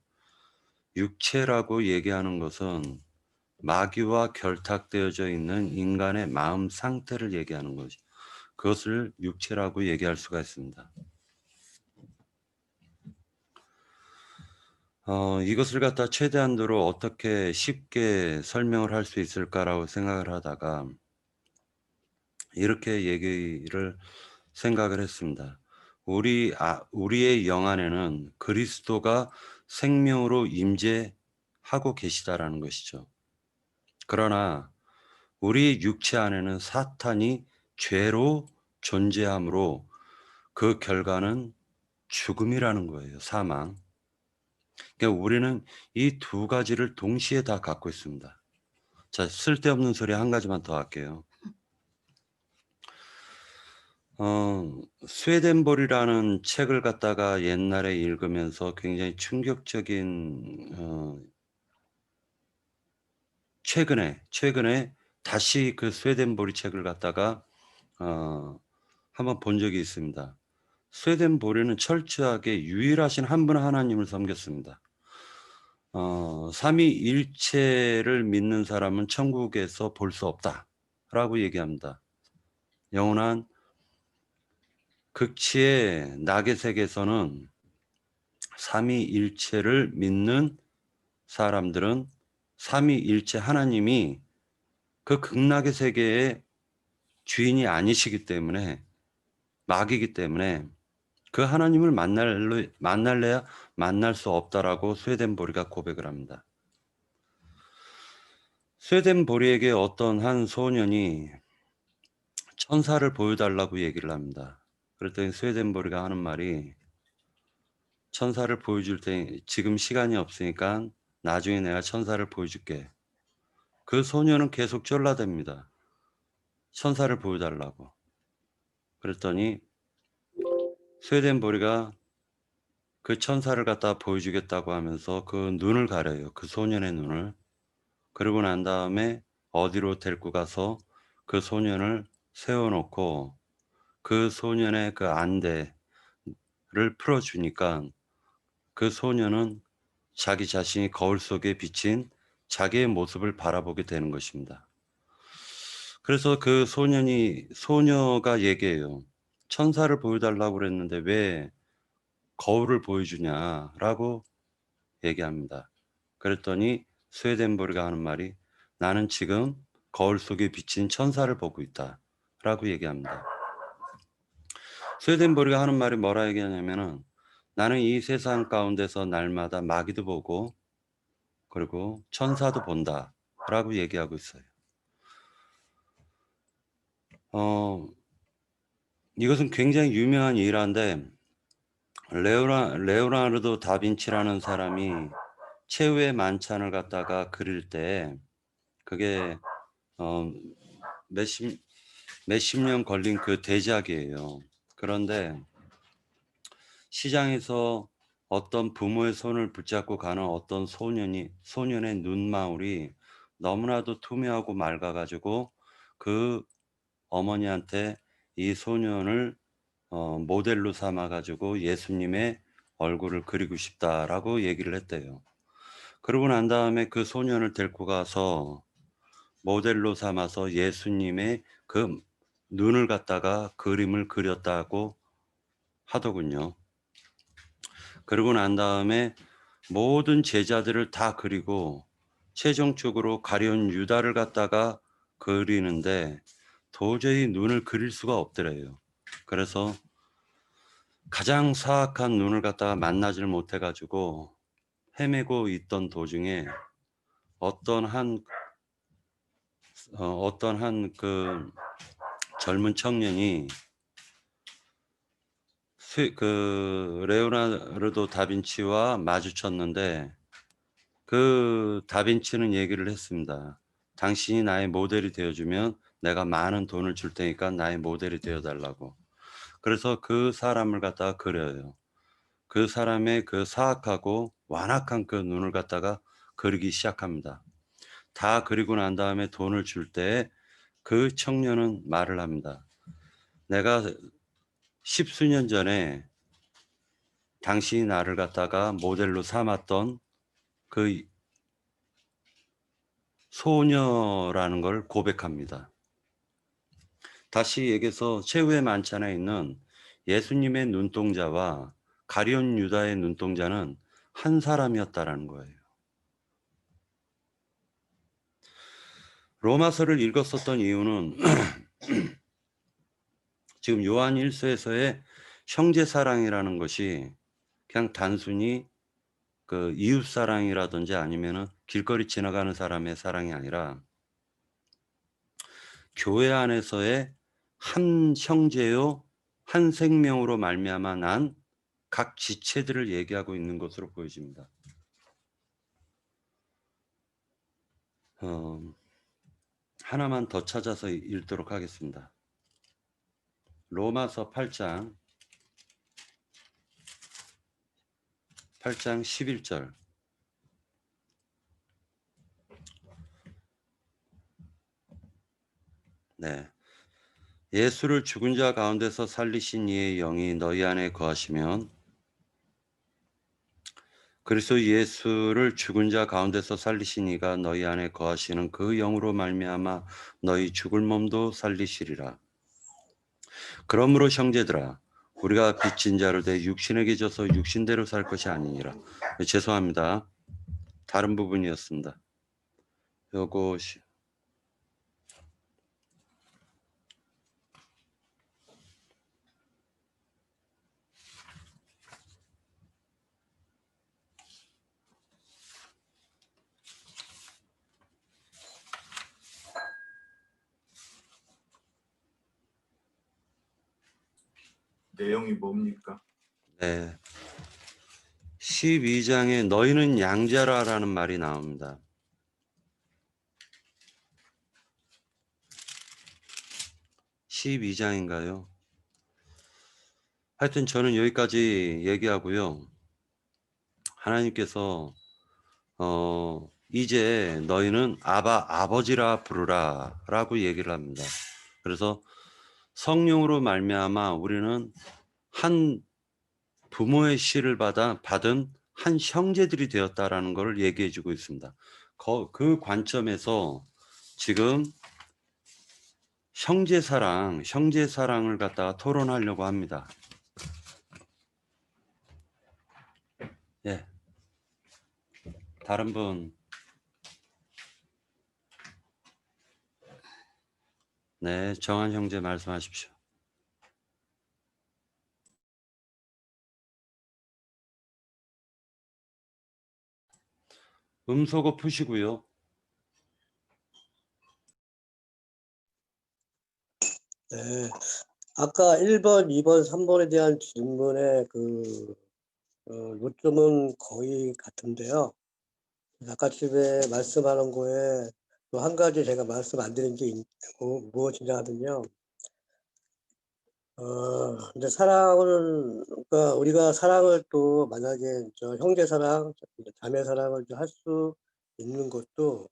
육체라고 얘기하는 것은 마귀와 결탁되어져 있는 인간의 마음 상태를 얘기하는 것이 그것을 육체라고 얘기할 수가 있습니다. 이것을 갖다 최대한도로 어떻게 쉽게 설명을 할 수 있을까라고 생각을 하다가 이렇게 얘기를 생각을 했습니다. 우리의 영 안에는 그리스도가 생명으로 임재하고 계시다라는 것이죠. 그러나 우리 육체 안에는 사탄이 죄로 존재하므로 그 결과는 죽음이라는 거예요. 사망. 그러니까 우리는 이 두 가지를 동시에 다 갖고 있습니다. 자, 쓸데없는 소리 한 가지만 더 할게요. 스웨덴볼이라는 책을 갖다가 옛날에 읽으면서 굉장히 충격적인 최근에 다시 그 스웨덴볼이 책을 갖다가 한번 본 적이 있습니다. 스웨덴볼이는 철저하게 유일하신 한 분 하나님을 섬겼습니다. 삼위일체를 믿는 사람은 천국에서 볼 수 없다라고 얘기합니다. 영원한 극치의 낙의 세계에서는 삼위일체를 믿는 사람들은 삼위일체 하나님이 그 극락의 세계의 주인이 아니시기 때문에 마귀이기 때문에 그 하나님을 만날래야 만날 수 없다라고 스웨덴보리가 고백을 합니다. 스웨덴보리에게 어떤 한 소년이 천사를 보여달라고 얘기를 합니다. 그랬더니 스웨덴보리가 하는 말이 천사를 보여줄 때 지금 시간이 없으니까 나중에 내가 천사를 보여줄게. 그 소년은 계속 쫄라댑니다. 천사를 보여달라고. 그랬더니 스웨덴보리가 그 천사를 갖다 보여주겠다고 하면서 그 눈을 가려요. 그 소년의 눈을. 그러고 난 다음에 어디로 데리고 가서 그 소년을 세워놓고 그 소년의 그 안대를 풀어주니까 그 소년은 자기 자신이 거울 속에 비친 자기의 모습을 바라보게 되는 것입니다. 그래서 그 소녀가 얘기해요. 천사를 보여달라고 그랬는데 왜 거울을 보여주냐라고 얘기합니다. 그랬더니 스웨덴보르가 하는 말이 나는 지금 거울 속에 비친 천사를 보고 있다라고 얘기합니다. 스웨덴보르가 하는 말이 뭐라 얘기하냐면은 나는 이 세상 가운데서 날마다 마귀도 보고 그리고 천사도 본다라고 얘기하고 있어요. 이것은 굉장히 유명한 일화인데 레오나르도 다빈치라는 사람이 최후의 만찬을 갖다가 그릴 때 그게 몇십 년 걸린 그 대작이에요. 그런데 시장에서 어떤 부모의 손을 붙잡고 가는 어떤 소년의 눈망울이 너무나도 투명하고 맑아가지고 그 어머니한테 이 소년을 모델로 삼아가지고 예수님의 얼굴을 그리고 싶다라고 얘기를 했대요. 그러고 난 다음에 그 소년을 데리고 가서 모델로 삼아서 예수님의 그 눈을 갖다가 그림을 그렸다고 하더군요. 그러고 난 다음에 모든 제자들을 다 그리고 최종적으로 가룟 유다를 갖다가 그리는데 도저히 눈을 그릴 수가 없더래요. 그래서 가장 사악한 눈을 갖다가 만나지를 못해가지고 헤매고 있던 도중에 어떤 한 그 젊은 청년이 레오나르도 다빈치와 마주쳤는데 그 다빈치는 얘기를 했습니다. 당신이 나의 모델이 되어주면 내가 많은 돈을 줄 테니까 나의 모델이 되어달라고. 그래서 그 사람을 갖다가 그려요. 그 사람의 그 사악하고 완악한 그 눈을 갖다가 그리기 시작합니다. 다 그리고 난 다음에 돈을 줄 때 그 청년은 말을 합니다. 내가 10수년 전에 당신이 나를 갖다가 모델로 삼았던 그 소녀라는 걸 고백합니다. 다시 얘기해서 최후의 만찬에 있는 예수님의 눈동자와 가룟 유다의 눈동자는 한 사람이었다라는 거예요. 로마서를 읽었었던 이유는 지금 요한 1서에서의 형제 사랑이라는 것이 그냥 단순히 그 이웃 사랑이라든지 아니면은 길거리 지나가는 사람의 사랑이 아니라 교회 안에서의 한 형제요 한 생명으로 말미암아 난 각 지체들을 얘기하고 있는 것으로 보여집니다. 하나만 더 찾아서 읽도록 하겠습니다. 로마서 8장 11절. 네. 예수를 죽은 자 가운데서 살리신 이의 영이 너희 안에 거하시면 그리스도 예수를 죽은 자 가운데서 살리신 이가 너희 안에 거하시는 그 영으로 말미암아 너희 죽을 몸도 살리시리라. 그러므로 형제들아 우리가 빚진 자로 돼 육신에게 져서 육신대로 살 것이 아니니라. 죄송합니다. 다른 부분이었습니다. 요것이 내용이 뭡니까? 네. 12장에 너희는 양자라라는 말이 나옵니다. (12장인가요) 하여튼 저는 여기까지 얘기하고요. 하나님께서 이제 너희는 아버지라 부르라 라고 얘기를 합니다. 그래서 성령으로 말미암아 우리는 한 부모의 씨를 받은 한 형제들이 되었다라는 것을 얘기해 주고 있습니다. 그 관점에서 지금 형제 사랑을 갖다가 토론하려고 합니다. 예. 다른 분. 네, 정한 형제 말씀하십시오. 음소거 푸시고요. 네. 아까 1번, 2번, 3번에 대한 질문의 요점은 거의 같은데요. 아까 집에 말씀하는 거에 또 한 가지 제가 말씀 안 드린 게 무엇이냐 하면요. 이제 그러니까 우리가 사랑을 또 만약에 형제 사랑, 자매 사랑을 할 수 있는 것도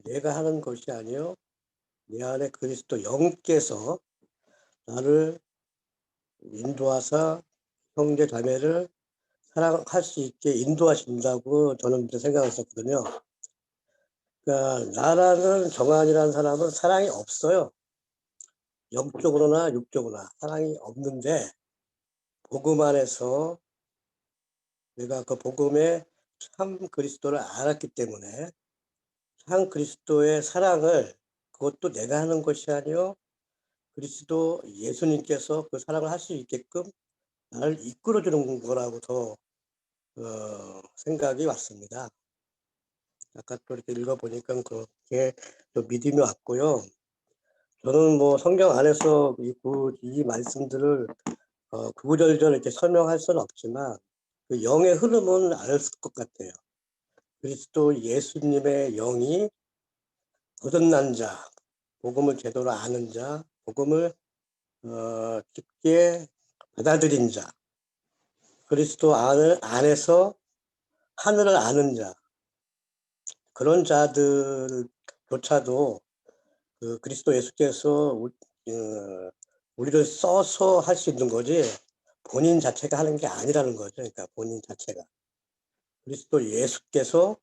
내가 하는 것이 아니요. 내 안에 그리스도 영께서 나를 인도하사 형제 자매를 사랑할 수 있게 인도하신다고 저는 이제 생각했었거든요. 그러니까 나라는 정한이라는 사람은 사랑이 없어요. 영적으로나 육적으로나 사랑이 없는데 복음 안에서 내가 그 복음의 참 그리스도를 알았기 때문에 참 그리스도의 사랑을 그것도 내가 하는 것이 아니요 그리스도 예수님께서 그 사랑을 할 수 있게끔 나를 이끌어주는 거라고 더 생각이 왔습니다. 아까 또 이렇게 읽어보니까 그렇게 또 믿음이 왔고요. 저는 뭐 성경 안에서 이 말씀들을 구구절절 이렇게 설명할 수는 없지만 그 영의 흐름은 알 것 같아요. 그리스도 예수님의 영이 거듭난 자, 복음을 제대로 아는 자, 복음을 깊게 받아들인 자, 그리스도 안에서 하늘을 아는 자, 그런 자들조차도 그 그리스도 예수께서 우리를 써서 할 수 있는 거지 본인 자체가 하는 게 아니라는 거죠. 그러니까 본인 자체가 그리스도 예수께서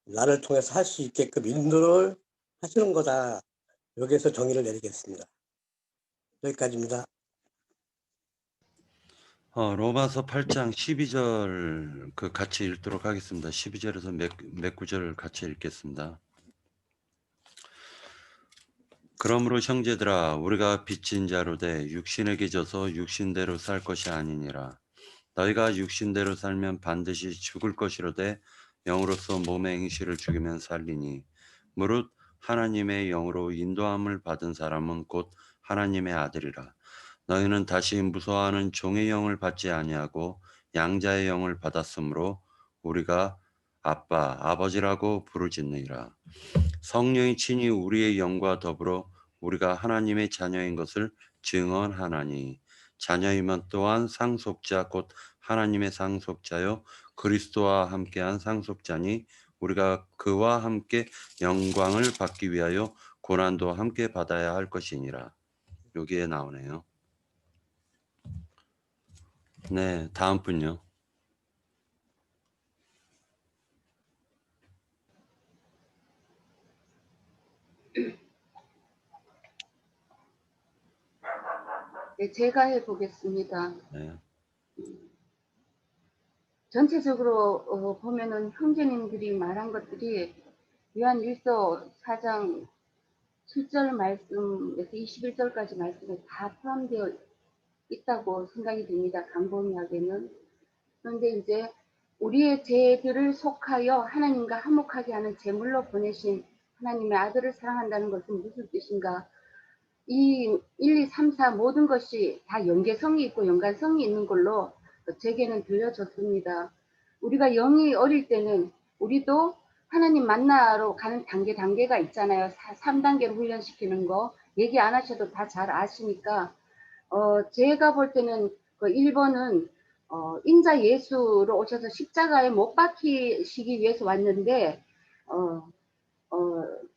나를 통해서 할 수 있게끔 인도를 하시는 거다. 여기에서 정의를 내리겠습니다. 여기까지입니다. 로마서 8장 12절 그 같이 읽도록 하겠습니다. 12절에서 몇 구절 같이 읽겠습니다. 그러므로 형제들아 우리가 빚진 자로 돼 육신에게 져서 육신대로 살 것이 아니니라. 너희가 육신대로 살면 반드시 죽을 것이로되 영으로서 몸의 행실을 죽이면 살리니 무릇 하나님의 영으로 인도함을 받은 사람은 곧 하나님의 아들이라. 너희는 다시 무서워하는 종의 영을 받지 아니하고 양자의 영을 받았으므로 우리가 아빠, 아버지라고 부르짖느니라. 성령이 친히 우리의 영과 더불어 우리가 하나님의 자녀인 것을 증언하나니 자녀이면 또한 상속자 곧 하나님의 상속자요 그리스도와 함께한 상속자니 우리가 그와 함께 영광을 받기 위하여 고난도 함께 받아야 할 것이니라. 여기에 나오네요. 네, 다음 분요. 네, 제가 해보겠습니다. 네. 전체적으로 보면은 형제님들이 말한 것들이 요한 1서 4장 7절 말씀에서 21절까지 말씀에 다 포함되어 있다고 생각이 됩니다. 간범하게는. 그런데 이제 우리의 죄들을 속하여 하나님과 화목하게 하는 제물로 보내신 하나님의 아들을 사랑한다는 것은 무슨 뜻인가? 이 1, 2, 3, 4 모든 것이 다 연계성이 있고 연관성이 있는 걸로 제게는 들려졌습니다. 우리가 영이 어릴 때는 우리도 하나님 만나러 가는 단계가 있잖아요. 3단계로 훈련시키는 거 얘기 안 하셔도 다 잘 아시니까 제가 볼 때는 그 1번은 인자 예수로 오셔서 십자가에 못 박히시기 위해서 왔는데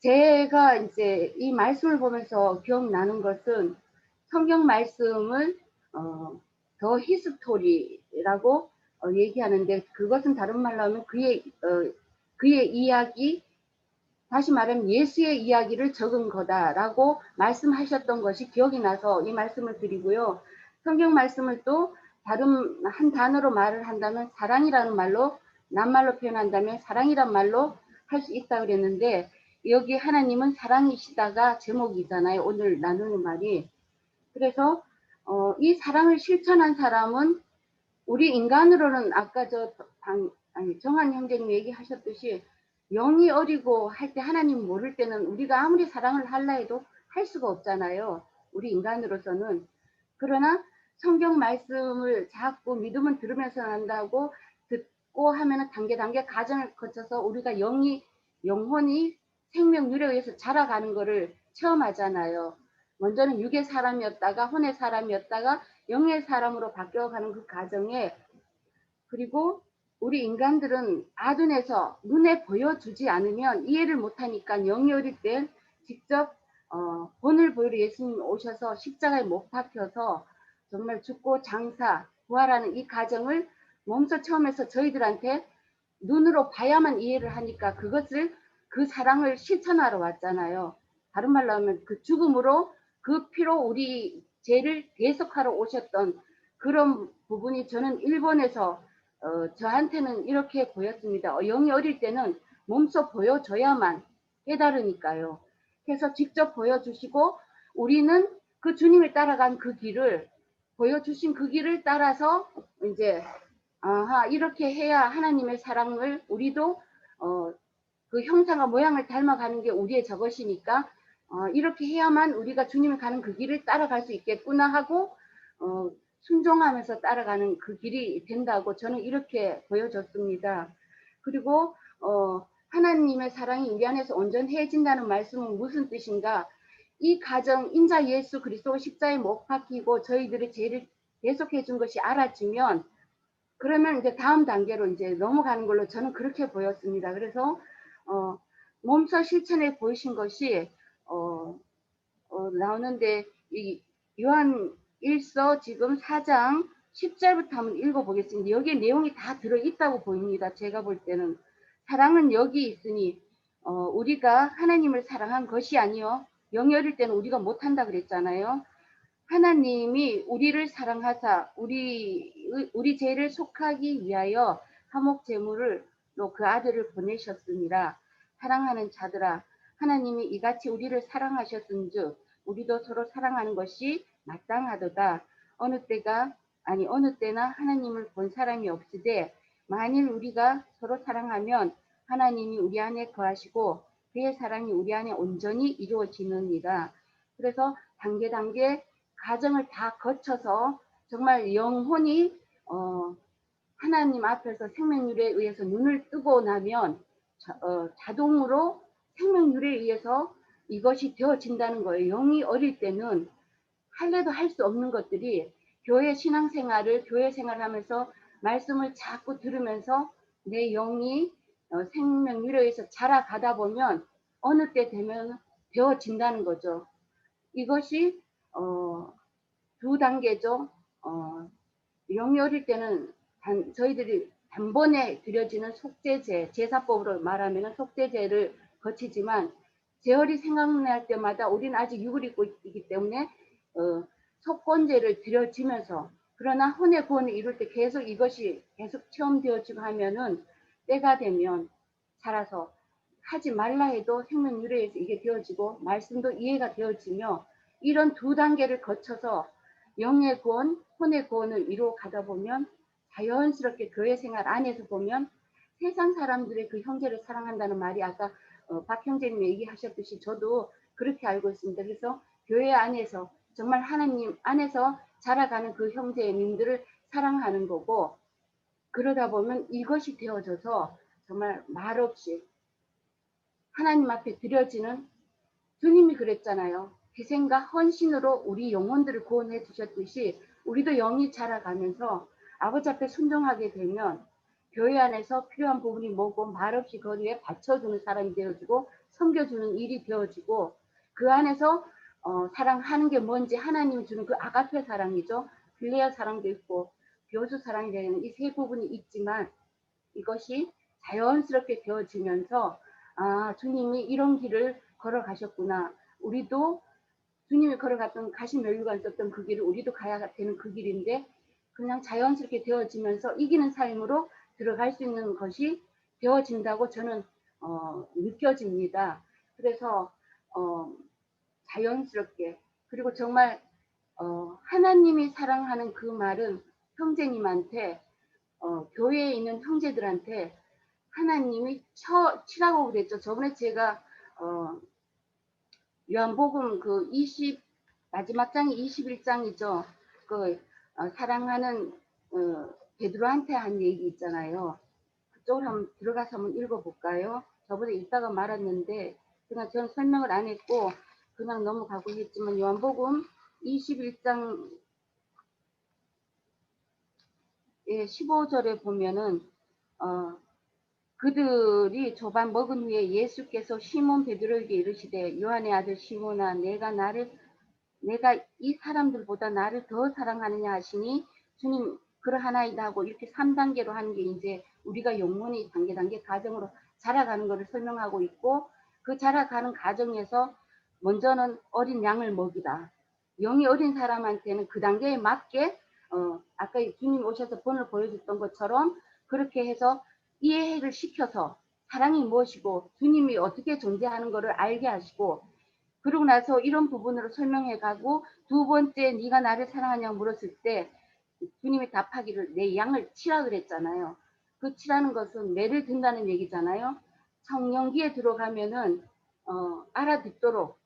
제가 이제 이 말씀을 보면서 기억나는 것은 성경 말씀을 더 히스토리라고 얘기하는데 그것은 다른 말로 하면 그의 이야기, 다시 말하면 예수의 이야기를 적은 거다라고 말씀하셨던 것이 기억이 나서 이 말씀을 드리고요. 성경 말씀을 또 다른 한 단어로 말을 한다면 사랑이라는 말로, 낱말로 표현한다면 사랑이란 말로 할 수 있다 그랬는데 여기 하나님은 사랑이시다가 제목이잖아요. 오늘 나누는 말이. 그래서 이 사랑을 실천한 사람은 우리 인간으로는 아까 정한 형제님 얘기하셨듯이 영이 어리고 할 때 하나님 모를 때는 우리가 아무리 사랑을 하려 해도 할 수가 없잖아요. 우리 인간으로서는. 그러나 성경 말씀을 자꾸 믿음은 들으면서 한다고 듣고 하면은 단계 과정을 거쳐서 우리가 영혼이 생명 유래에 의해서 자라가는 거를 체험하잖아요. 먼저는 육의 사람이었다가 혼의 사람이었다가 영의 사람으로 바뀌어가는 그 과정에, 그리고 우리 인간들은 아둔해서 눈에 보여주지 않으면 이해를 못하니까 영이 어릴 때 직접 본을 보이러 예수님 오셔서 십자가에 못 박혀서 정말 죽고 장사 부활하는 이 과정을 몸소 체험해서 저희들한테 눈으로 봐야만 이해를 하니까 그 사랑을 실천하러 왔잖아요. 다른 말로 하면 그 죽음으로 그 피로 우리 죄를 대속하러 오셨던 그런 부분이 저는 일본에서 저한테는 이렇게 보였습니다. 영이 어릴 때는 몸소 보여줘야만 깨달으니까요. 그래서 직접 보여주시고 우리는 그 주님을 따라간 그 길을, 보여주신 그 길을 따라서 이제 이렇게 해야 하나님의 사랑을 우리도 그 형상과 모양을 닮아가는 게 우리의 저것이니까 이렇게 해야만 우리가 주님을 가는 그 길을 따라갈 수 있겠구나 하고 순종하면서 따라가는 그 길이 된다고 저는 이렇게 보여졌습니다. 그리고 하나님의 사랑이 우리 안에서 온전해진다는 말씀은 무슨 뜻인가? 이 가정 인자 예수 그리스도 십자에 못 박히고 저희들의 죄를 대속해 준 것이 알아지면 그러면 이제 다음 단계로 이제 넘어가는 걸로 저는 그렇게 보였습니다. 그래서 몸소 실천해 보이신 것이 나오는데 이 요한 1서 지금 4장 10절부터 한번 읽어보겠습니다. 여기에 내용이 다 들어있다고 보입니다. 제가 볼 때는 사랑은 여기 있으니 우리가 하나님을 사랑한 것이 아니요 영이 어릴 때는 우리가 못한다 그랬잖아요. 하나님이 우리를 사랑하사 우리 죄를 속하기 위하여 화목 제물을 그 아들을 보내셨습니다. 사랑하는 자들아 하나님이 이같이 우리를 사랑하셨은즉 우리도 서로 사랑하는 것이 마땅하도다. 어느 때나 하나님을 본 사람이 없으되 만일 우리가 서로 사랑하면 하나님이 우리 안에 거하시고 그의 사랑이 우리 안에 온전히 이루어지느니라. 그래서 단계 과정을 다 거쳐서 정말 영혼이 하나님 앞에서 생명률에 의해서 눈을 뜨고 나면 자동으로 생명률에 의해서 이것이 되어진다는 거예요. 영이 어릴 때는 할래도 할 수 없는 것들이 교회 신앙생활을 교회 생활하면서 말씀을 자꾸 들으면서 내 영이 생명률에 의해서 자라가다 보면 어느 때 되면 되어진다는 거죠. 이것이 두 단계죠. 영이 어릴 때는 저희들이 단번에 드려지는 속죄제, 제사법으로 말하면 속죄제를 거치지만 제월이 생각날 때마다 우리는 아직 육을 입고 있기 때문에 속건제를 드려지면서 그러나 혼의 구원을 이룰 때 계속 이것이 계속 체험되어지고 하면은 때가 되면 자라서 하지 말라 해도 생명유래에서 이게 되어지고 말씀도 이해가 되어지며 이런 두 단계를 거쳐서 영의 구원, 혼의 구원을 이루어 가다 보면 자연스럽게 교회 생활 안에서 보면 세상 사람들의 그 형제를 사랑한다는 말이 아까 박 형제님 얘기하셨듯이 저도 그렇게 알고 있습니다. 그래서 교회 안에서 정말 하나님 안에서 자라가는 그 형제님들을 사랑하는 거고 그러다 보면 이것이 되어져서 정말 말없이 하나님 앞에 드려지는 주님이 그랬잖아요. 희생과 헌신으로 우리 영혼들을 구원해 주셨듯이 우리도 영이 자라가면서 아버지 앞에 순종하게 되면 교회 안에서 필요한 부분이 뭐고 말없이 거기에 받쳐주는 사람이 되어지고 섬겨주는 일이 되어지고 그 안에서 사랑하는 게 뭔지 하나님이 주는 그 아가페 사랑이죠. 빌레아 사랑도 있고 교주 사랑이 되는 이 세 부분이 있지만 이것이 자연스럽게 되어지면서 주님이 이런 길을 걸어가셨구나. 우리도 주님이 걸어갔던 가신 면류관 있었던 그 길을 우리도 가야 되는 그 길인데 그냥 자연스럽게 되어지면서 이기는 삶으로 들어갈 수 있는 것이 되어진다고 저는 느껴집니다. 그래서 자연스럽게 그리고 정말 하나님이 사랑하는 그 말은 형제님한테 교회에 있는 형제들한테 하나님이 치라고 그랬죠. 저번에 제가 요한복음 그 마지막 장이 21장이죠. 그 사랑하는 베드로한테 한 얘기 있잖아요. 그쪽으로 한번 들어가서 한번 읽어볼까요? 저번에 읽다가 말았는데 그냥 저는 설명을 안 했고 그냥 넘어가고 했지만 요한복음 21장 15절에 보면은 그들이 조반 먹은 후에 예수께서 시몬 베드로에게 이르시되 요한의 아들 시몬아 내가 이 사람들보다 나를 더 사랑하느냐 하시니 주님 그러하나이다 하고 이렇게 3단계로 하는 게 이제 우리가 영혼이 단계 과정으로 자라가는 것을 설명하고 있고 그 자라가는 과정에서 먼저는 어린 양을 먹이다. 영이 어린 사람한테는 그 단계에 맞게 아까 주님 오셔서 본을 보여줬던 것처럼 그렇게 해서 이해를 시켜서 사랑이 무엇이고 주님이 어떻게 존재하는 것을 알게 하시고 그러고 나서 이런 부분으로 설명해 가고 두 번째 네가 나를 사랑하냐고 물었을 때 주님이 답하기를 내 양을 치라 그랬잖아요. 그 치라는 것은 매를 든다는 얘기잖아요. 청년기에 들어가면은 알아듣도록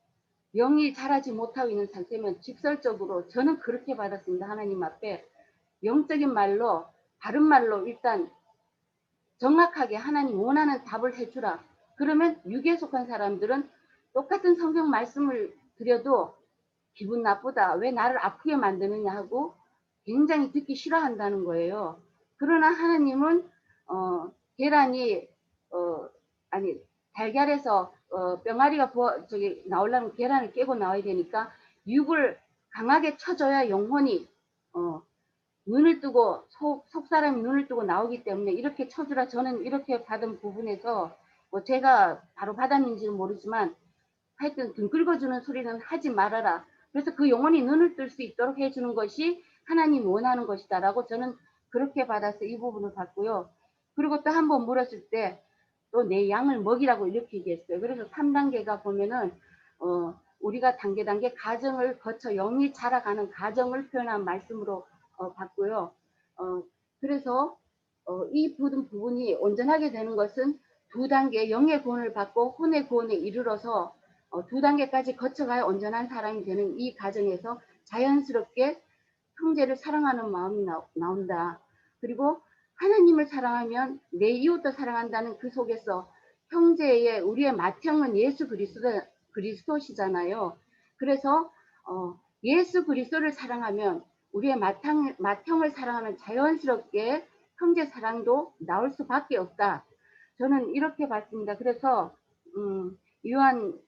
영이 자라지 못하고 있는 상태면 직설적으로 저는 그렇게 받았습니다. 하나님 앞에 영적인 말로 바른 말로 일단 정확하게 하나님 원하는 답을 해주라. 그러면 육에 속한 사람들은 똑같은 성경 말씀을 드려도 기분 나쁘다. 왜 나를 아프게 만드느냐 하고 굉장히 듣기 싫어한다는 거예요. 그러나 하나님은 계란이 아니 달걀에서 병아리가 나오려면 계란을 깨고 나와야 되니까 육을 강하게 쳐줘야 영혼이 눈을 뜨고 속 사람이 눈을 뜨고 나오기 때문에 이렇게 쳐주라. 저는 이렇게 받은 부분에서 뭐 제가 바로 받았는지는 모르지만 하여튼 등 긁어주는 소리는 하지 말아라. 그래서 그 영혼이 눈을 뜰 수 있도록 해주는 것이 하나님 원하는 것이다라고 저는 그렇게 받아서 이 부분을 받고요. 그리고 또 한 번 물었을 때 또 내 양을 먹이라고 이렇게 얘기했어요. 그래서 3단계가 보면은 우리가 단계 가정을 거쳐 영이 자라가는 가정을 표현한 말씀으로 봤고요. 그래서 이 모든 부분이 온전하게 되는 것은 2단계 영의 구원을 받고 혼의 구원에 이르러서 2단계까지 거쳐가야 온전한 사람이 되는 이 과정에서 자연스럽게 형제를 사랑하는 마음이 나온다. 그리고 하나님을 사랑하면 내 이웃도 사랑한다는 그 속에서 형제의 우리의 맏형은 예수 그리스도시잖아요. 그래서 예수 그리스도를 사랑하면 우리의 맏형을 사랑하면 자연스럽게 형제 사랑도 나올 수밖에 없다. 저는 이렇게 봤습니다. 그래서 요한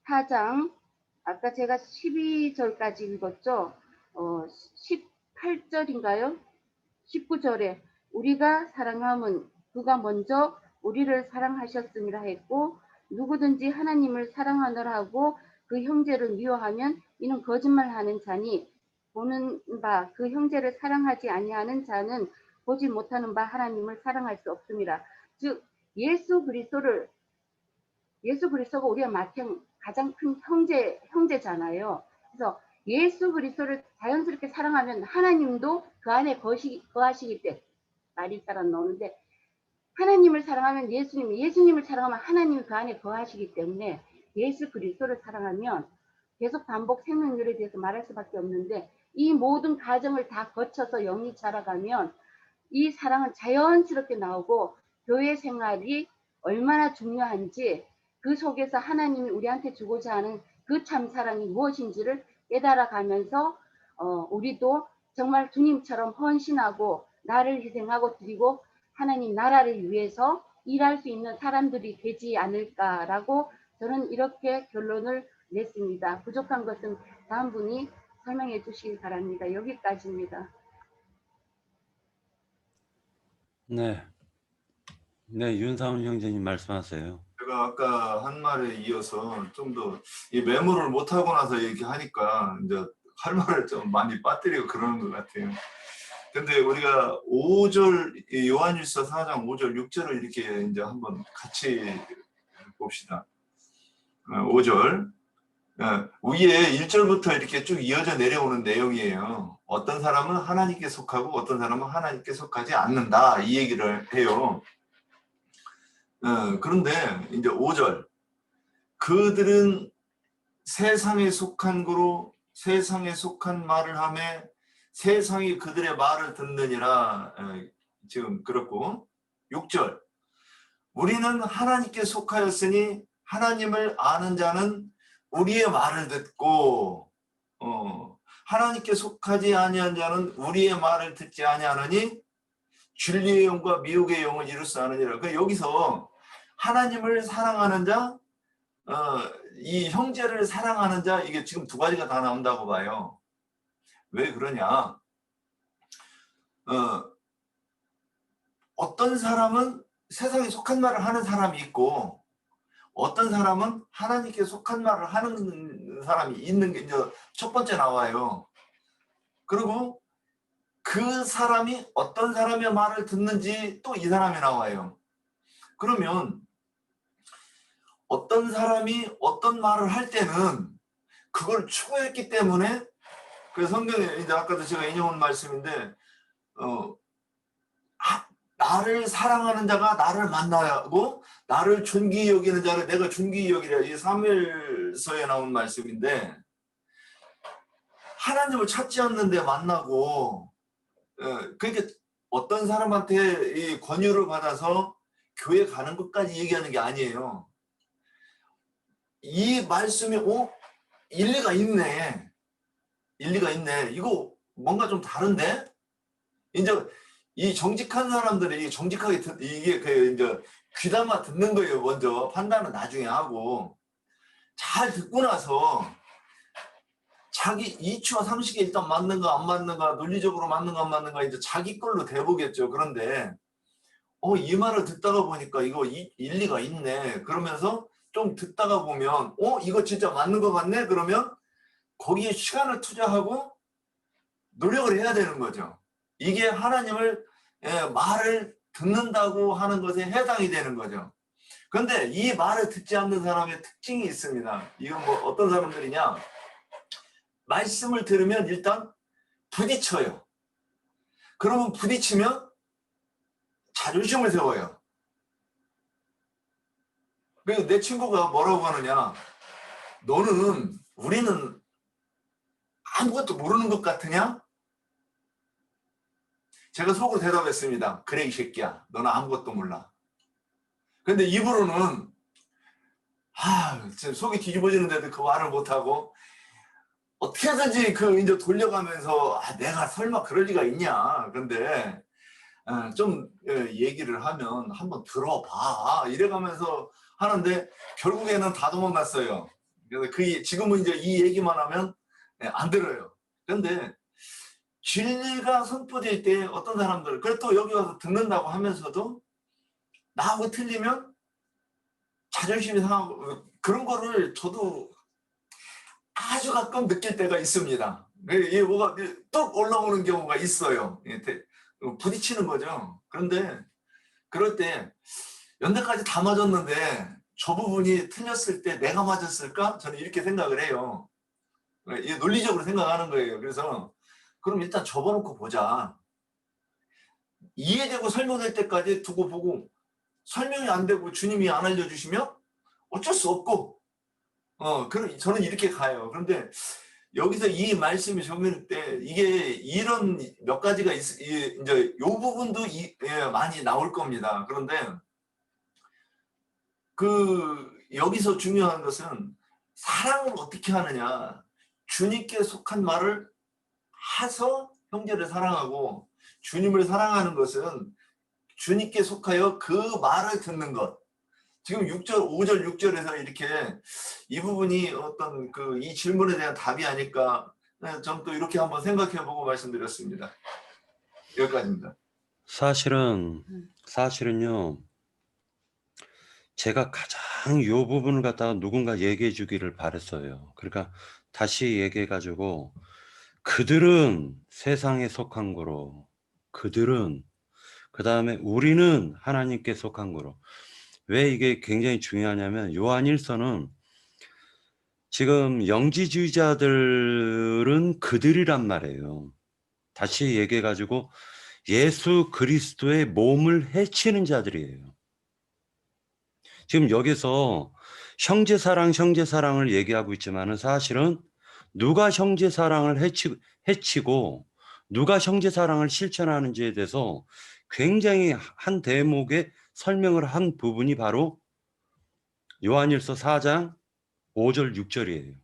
4장 아까 제가 12절까지 읽었죠. 18절인가요? 19절에 우리가 사랑함은 그가 먼저 우리를 사랑하셨음이라 했고 누구든지 하나님을 사랑하느라 하고 그 형제를 미워하면 이는 거짓말하는 자니 보는 바 그 형제를 사랑하지 아니하는 자는 보지 못하는 바 하나님을 사랑할 수 없습니다. 즉 예수 그리스도가 우리의 맏형 가장 큰 형제잖아요. 그래서 예수 그리스도를 자연스럽게 사랑하면 하나님도 그 안에 거하시기 때문에 말이 잘 안 나오는데 하나님을 사랑하면 예수님을 사랑하면 하나님이 그 안에 거하시기 때문에 예수 그리스도를 사랑하면 계속 반복 생명률에 대해서 말할 수밖에 없는데 이 모든 과정을 다 거쳐서 영이 자라가면 이 사랑은 자연스럽게 나오고 교회 생활이 얼마나 중요한지 그 속에서 하나님이 우리한테 주고자 하는 그 참사랑이 무엇인지를 깨달아가면서 우리도 정말 주님처럼 헌신하고 나를 희생하고 드리고 하나님 나라를 위해서 일할 수 있는 사람들이 되지 않을까라고 저는 이렇게 결론을 냈습니다. 부족한 것은 다음 분이 설명해 주시기 바랍니다. 여기까지입니다. 네. 네, 윤상훈 형제님 말씀하세요. 제가 아까 한 말에 이어서 좀 더 이 메모를 못 하고 나서 얘기하니까 이제 할 말을 좀 많이 빠뜨리고 그러는 것 같아요. 근데 우리가 5절 요한일서 4장 5절 6절을 이렇게 이제 한번 같이 봅시다. 5절 위에 1절부터 이렇게 쭉 이어져 내려오는 내용이에요. 어떤 사람은 하나님께 속하고 어떤 사람은 하나님께 속하지 않는다 이 얘기를 해요. 그런데 이제 5절 그들은 세상에 속한 거로 세상에 속한 말을 하며 세상이 그들의 말을 듣느니라. 지금 그렇고 6절 우리는 하나님께 속하였으니 하나님을 아는 자는 우리의 말을 듣고 하나님께 속하지 아니한 자는 우리의 말을 듣지 아니하느니 진리의 영과 미혹의 영을 이룰 수 아느니라. 그러니까 여기서 하나님을 사랑하는 자, 이 형제를 사랑하는 자 이게 지금 두 가지가 다 나온다고 봐요. 왜 그러냐? 어떤 사람은 세상에 속한 말을 하는 사람이 있고 어떤 사람은 하나님께 속한 말을 하는 사람이 있는 게 이제 첫 번째 나와요. 그리고 그 사람이 어떤 사람의 말을 듣는지 또 이 사람이 나와요. 그러면 어떤 사람이 어떤 말을 할 때는 그걸 추구했기 때문에 그 성경에 이제 아까도 제가 인용한 말씀인데 나를 사랑하는 자가 나를 만나고 나를 존귀히 여기는 자를 내가 존귀히 여기라. 이 사무엘 요한일서에 나온 말씀인데 하나님을 찾지 않는데 만나고 그러니까 어떤 사람한테 이 권유를 받아서 교회 가는 것까지 얘기하는 게 아니에요. 이 말씀이 일리가 있네. 일리가 있네. 이거 뭔가 좀 다른데? 이제 이 정직한 사람들이 정직하게 이게 그 이제 귀담아 듣는 거예요. 먼저 판단은 나중에 하고 잘 듣고 나서 자기 이치와 상식에 일단 맞는가 안 맞는가 논리적으로 맞는가 안 맞는가 이제 자기 걸로 대보겠죠. 그런데 이 말을 듣다가 보니까 이거 일리가 있네. 그러면서 좀 듣다가 보면 이거 진짜 맞는 것 같네. 그러면 거기에 시간을 투자하고 노력을 해야 되는 거죠. 이게 하나님을 말을 듣는다고 하는 것에 해당이 되는 거죠. 그런데 이 말을 듣지 않는 사람의 특징이 있습니다. 이건 뭐 어떤 사람들이냐? 말씀을 들으면 일단 부딪혀요. 그러면 부딪히면 자존심을 세워요. 그리고 내 친구가 뭐라고 하느냐? 우리는 아무것도 모르는 것 같으냐? 제가 속으로 대답했습니다. 그래 이 새끼야. 너는 아무것도 몰라. 근데 입으로는 지금 속이 뒤집어지는데도 그 말을 못하고 어떻게든지 이제 돌려가면서 내가 설마 그럴 리가 있냐. 근데 좀 얘기를 하면 한번 들어봐. 이래가면서 하는데 결국에는 다 도망갔어요. 그래서 지금은 이제 이 얘기만 하면 안 들어요. 그런데 진리가 선포될 때 어떤 사람들 그래도 여기 와서 듣는다고 하면서도 나하고 틀리면 자존심이 상하고 그런 거를 저도 아주 가끔 느낄 때가 있습니다. 이게 뭐가 뚝 올라오는 경우가 있어요. 부딪히는 거죠. 그런데 그럴 때 연대까지 다 맞았는데 저 부분이 틀렸을 때 내가 맞았을까? 저는 이렇게 생각을 해요. 논리적으로 생각하는 거예요. 그래서 그럼 일단 접어놓고 보자. 이해되고 설명될 때까지 두고 보고 설명이 안 되고 주님이 안 알려주시면 어쩔 수 없고 그럼 저는 이렇게 가요. 그런데 여기서 이 말씀이 적용될 때 이게 이런 몇 가지가 이제 이 부분도 많이 나올 겁니다. 그런데 여기서 중요한 것은 사랑을 어떻게 하느냐. 주님께 속한 말을 해서 형제를 사랑하고 주님을 사랑하는 것은 주님께 속하여 그 말을 듣는 것. 지금 5절, 6절에서 이렇게 이 부분이 어떤 이 질문에 대한 답이 아닐까. 저는 또 이렇게 한번 생각해보고 말씀드렸습니다. 여기까지입니다. 사실은요. 제가 가장 이 부분을 갖다가 누군가 얘기해 주기를 바랬어요. 그러니까 다시 얘기해 가지고 그들은 세상에 속한 거로 그들은 그다음에 우리는 하나님께 속한 거로. 왜 이게 굉장히 중요하냐면 요한일서는 지금 영지주의자들은 그들이란 말이에요. 다시 얘기해 가지고 예수 그리스도의 몸을 해치는 자들이에요. 지금 여기서 형제사랑을 얘기하고 있지만은 사실은 누가 형제사랑을 해치고 누가 형제사랑을 실천하는지에 대해서 굉장히 한 대목의 설명을 한 부분이 바로 요한일서 4장 5절 6절이에요.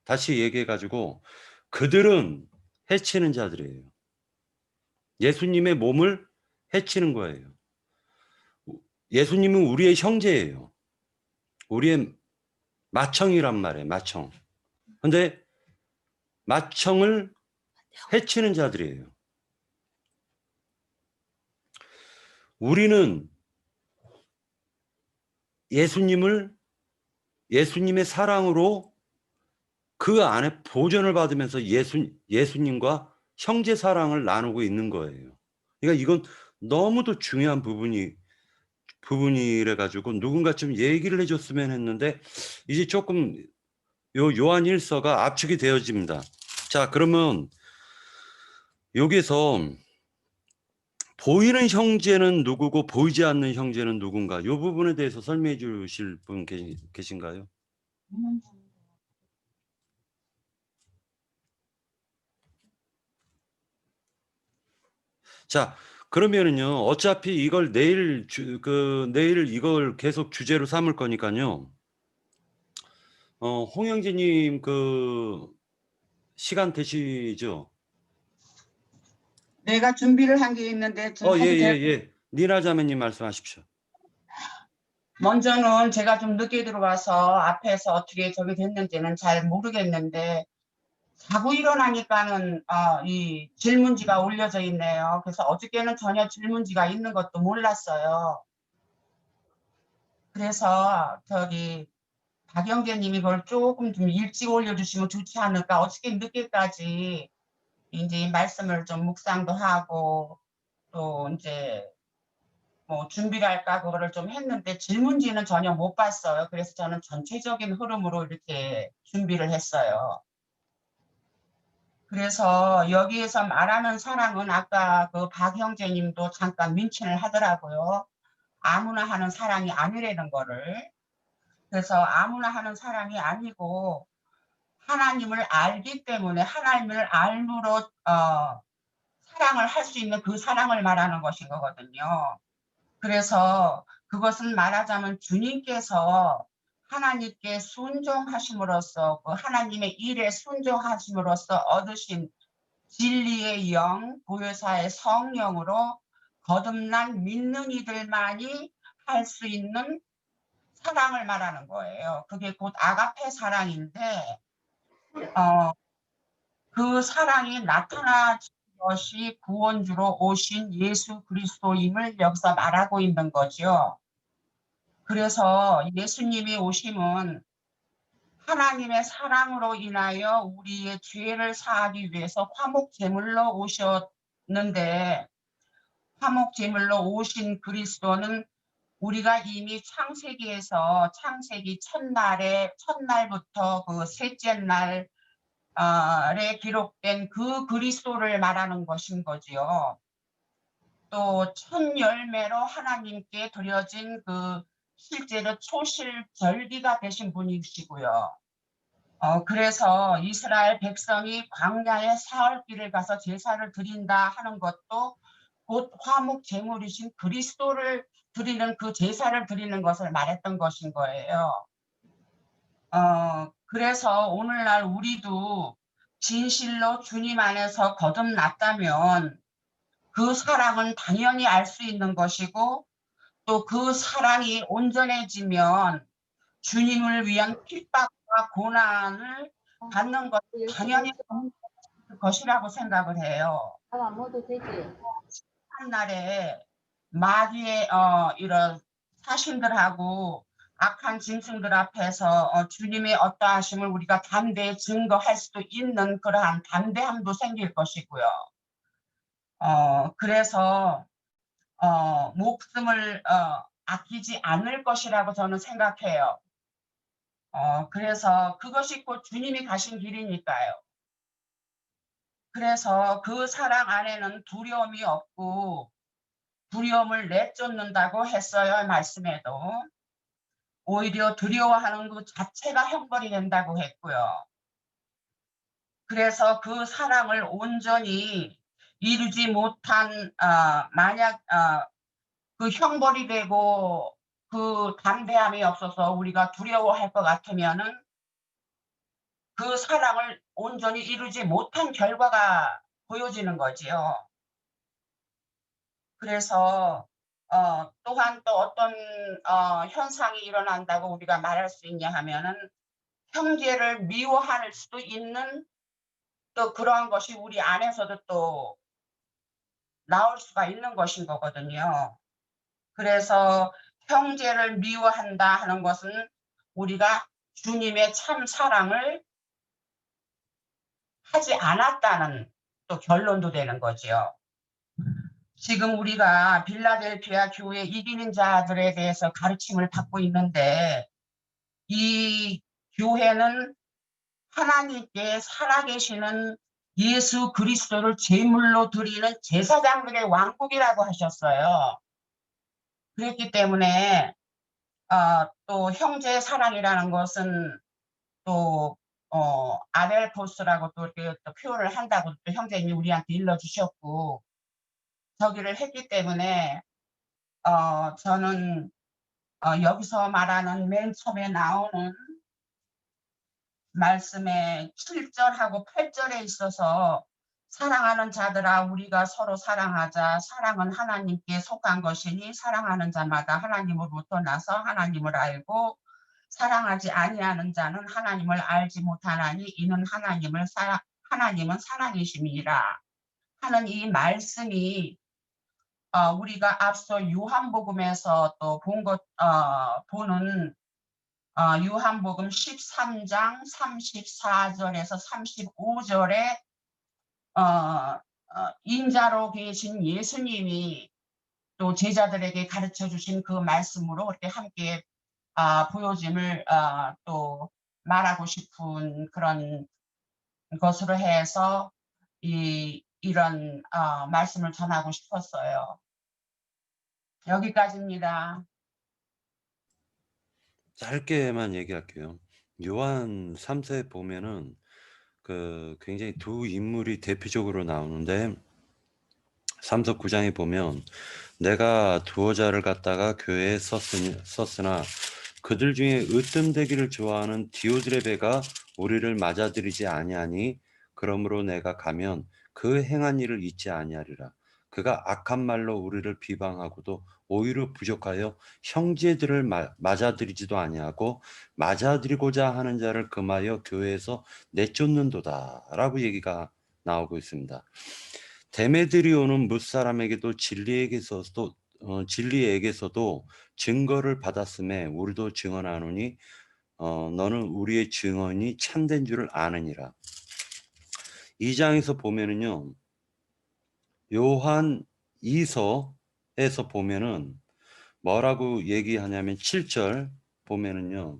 다시 얘기해 가지고 그들은 해치는 자들이에요. 예수님의 몸을 해치는 거예요. 예수님은 우리의 형제예요. 우리의 맏형이란 말이에요. 맏형. 근데 맏형을 해치는 자들이에요. 우리는 예수님의 사랑으로 그 안에 보존을 받으면서 예수님과 형제 사랑을 나누고 있는 거예요. 그러니까 이건 너무도 중요한 부분이래 가지고 누군가 좀 얘기를 해줬으면 했는데 이제 조금 요한일서가 압축이 되어집니다. 자, 그러면 여기서 보이는 형제는 누구고 보이지 않는 형제는 누군가 이 부분에 대해서 설명해 주실 분 계신가요? 자, 그러면은요. 어차피 이걸 내일 내일 이걸 계속 주제로 삼을 거니까요. 홍영진님 시간 되시죠? 내가 준비를 한 게 있는데 좀 예, 해도 예, 될 예. 니나 자매님 말씀하십시오. 먼저는 제가 좀 늦게 들어와서 앞에서 어떻게 저기 됐는지는 잘 모르겠는데 자고 일어나니까는 이 질문지가 올려져 있네요. 그래서 어저께는 전혀 질문지가 있는 것도 몰랐어요. 그래서 저기 박영재님이 그걸 조금 좀 일찍 올려주시면 좋지 않을까. 어저께 늦게까지 이제 말씀을 좀 묵상도 하고 또 이제 뭐 준비를 할까 그거를 좀 했는데 질문지는 전혀 못 봤어요. 그래서 저는 전체적인 흐름으로 이렇게 준비를 했어요. 그래서 여기에서 말하는 사랑은 아까 그 박형제님도 잠깐 민치를 하더라고요. 아무나 하는 사랑이 아니라는 거를. 그래서 아무나 하는 사랑이 아니고 하나님을 알기 때문에 하나님을 알므로 사랑을 할 수 있는 그 사랑을 말하는 것인 거거든요. 그래서 그것은 말하자면 주님께서 하나님께 순종하심으로써 그 하나님의 일에 순종하심으로써 얻으신 진리의 영, 보혜사의 성령으로 거듭난 믿는 이들만이 할 수 있는 사랑을 말하는 거예요. 그게 곧 아가페 사랑인데 그 사랑이 나타나는 것이 구원주로 오신 예수 그리스도임을 여기서 말하고 있는 거죠. 그래서 예수님이 오심은 하나님의 사랑으로 인하여 우리의 죄를 사하기 위해서 화목제물로 오셨는데 화목제물로 오신 그리스도는 우리가 이미 창세기 첫날부터 그 셋째 날에 기록된 그 그리스도를 말하는 것인 거지요. 또 첫 열매로 하나님께 드려진 그 실제로 초실절기가 되신 분이시고요. 그래서 이스라엘 백성이 광야의 사흘길을 가서 제사를 드린다 하는 것도 곧 화목 제물이신 그리스도를 드리는 그 제사를 드리는 것을 말했던 것인 거예요. 그래서 오늘날 우리도 진실로 주님 안에서 거듭났다면 그 사랑은 당연히 알 수 있는 것이고 또 그 사랑이 온전해지면 주님을 위한 핍박과 고난을 받는 것이 당연히 것이라고 생각을 해요. 안 먹어도 되지. 한 날에 마귀의 이런 사신들하고 악한 짐승들 앞에서 주님의 어떠하심을 우리가 담대히 증거할 수도 있는 그러한 담대함도 생길 것이고요. 그래서 목숨을 아끼지 않을 것이라고 저는 생각해요. 그래서 그것이 곧 주님이 가신 길이니까요. 그래서 그 사랑 안에는 두려움이 없고 두려움을 내쫓는다고 했어요. 말씀에도. 오히려 두려워하는 그 자체가 형벌이 된다고 했고요. 그래서 그 사랑을 온전히 이루지 못한 만약 그 형벌이 되고 그 담대함이 없어서 우리가 두려워할 것 같으면은 그 사랑을 온전히 이루지 못한 결과가 보여지는 거지요. 그래서 또한 또 어떤 현상이 일어난다고 우리가 말할 수 있냐 하면은 형제를 미워할 수도 있는 또 그러한 것이 우리 안에서도 또 나올 수가 있는 것인 거거든요. 그래서 형제를 미워한다 하는 것은 우리가 주님의 참 사랑을 하지 않았다는 또 결론도 되는 거지요. 지금 우리가 빌라델피아 교회 이기는 자들에 대해서 가르침을 받고 있는데 이 교회는 하나님께 살아계시는 예수 그리스도를 제물로 드리는 제사장들의 왕국이라고 하셨어요. 그렇기 때문에 또 형제 사랑이라는 것은 또 아델포스라고 또 이렇게 또 표현을 한다고 또 형제님이 우리한테 일러주셨고 저기를 했기 때문에 저는 여기서 말하는 맨 처음에 나오는 말씀의 7절하고 8절에 있어서 사랑하는 자들아 우리가 서로 사랑하자. 사랑은 하나님께 속한 것이니 사랑하는 자마다 하나님으로부터 나서 하나님을 알고 사랑하지 아니하는 자는 하나님을 알지 못하나니 이는 하나님은 사랑이심이니라 하는 이 말씀이 우리가 앞서 요한복음에서 또 보는 요한복음 13장 34절에서 35절에 인자로 계신 예수님이 또 제자들에게 가르쳐 주신 그 말씀으로 이렇게 함께 보여짐을 또 말하고 싶은 그런 것으로 해서 이런 말씀을 전하고 싶었어요. 여기까지입니다. 짧게만 얘기할게요. 요한 3세 보면은 굉장히 두 인물이 대표적으로 나오는데 3서 9장에 보면 내가 두어 자를 갖다가 교회에 썼으나 그들 중에 으뜸되기를 좋아하는 디오드레베가 우리를 맞아들이지 아니하니 그러므로 내가 가면 그 행한 일을 잊지 아니하리라. 그가 악한 말로 우리를 비방하고도 오히려 부족하여 형제들을 맞아들이지도 아니하고 맞아들이고자 하는 자를 금하여 교회에서 내쫓는도다 라고 얘기가 나오고 있습니다. 데메드리오는 뭇사람에게도 진리에게서도 증거를 받았음에 우리도 증언하노니 너는 우리의 증언이 참된 줄을 아느니라. 2장에서 보면은요, 요한 2서에서 보면은 뭐라고 얘기하냐면 7절 보면은요,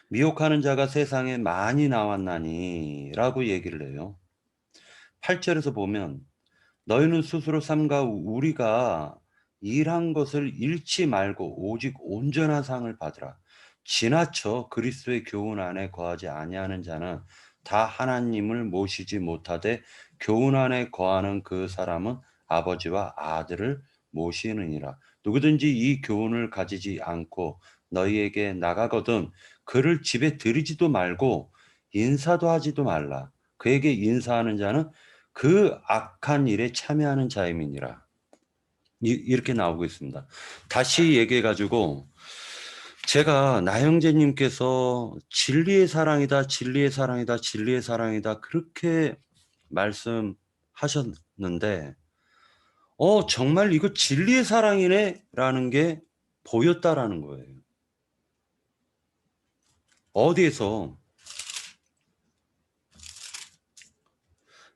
미혹하는 자가 세상에 많이 나왔나니 라고 얘기를 해요. 8절에서 보면 너희는 스스로 삼가 우리가 일한 것을 잃지 말고 오직 온전한 상을 받으라. 지나쳐 그리스도의 교훈 안에 거하지 아니하는 자는 다 하나님을 모시지 못하되 교훈 안에 거하는 그 사람은 아버지와 아들을 모시느니라. 누구든지 이 교훈을 가지지 않고 너희에게 나가거든 그를 집에 들이지도 말고 인사도 하지도 말라. 그에게 인사하는 자는 그 악한 일에 참여하는 자임이니라. 이렇게 나오고 있습니다. 다시 얘기해가지고 제가 나형제님께서 진리의 사랑이다, 진리의 사랑이다, 진리의 사랑이다 그렇게 말씀하셨는데 정말 이거 진리의 사랑이네 라는 게 보였다라는 거예요. 어디에서?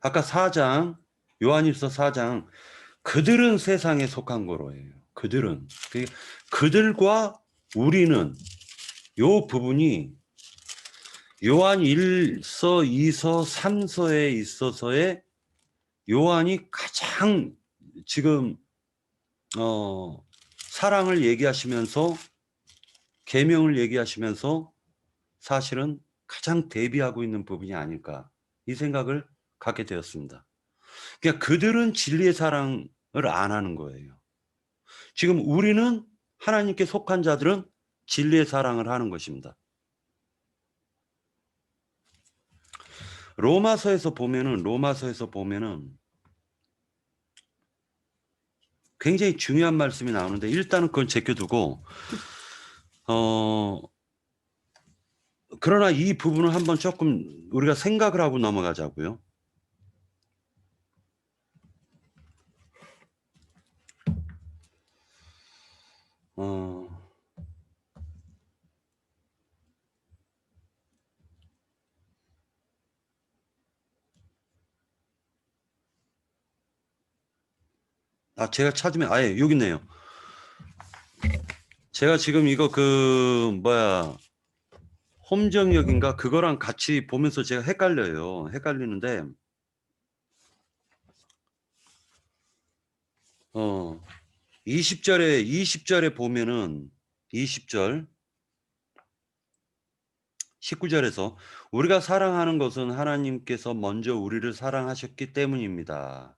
아까 4장 요한일서 4장 그들은 세상에 속한 거로 해요. 그들과 우리는 요 부분이 요한 1서, 2서, 3서에 있어서의 요한이 가장 지금 사랑을 얘기하시면서 계명을 얘기하시면서 사실은 가장 대비하고 있는 부분이 아닐까 이 생각을 갖게 되었습니다. 그러니까 그들은 진리의 사랑을 안 하는 거예요. 지금 우리는 하나님께 속한 자들은 진리의 사랑을 하는 것입니다. 로마서에서 보면은 굉장히 중요한 말씀이 나오는데 일단은 그건 제껴두고 그러나 이 부분을 한번 조금 우리가 생각을 하고 넘어가자고요. 제가 찾으면 여기 있네요. 제가 지금 이거 홈정역인가 그거랑 같이 보면서 제가 헷갈리는데 20절에 보면은 20절 19절에서 우리가 사랑하는 것은 하나님께서 먼저 우리를 사랑하셨기 때문입니다.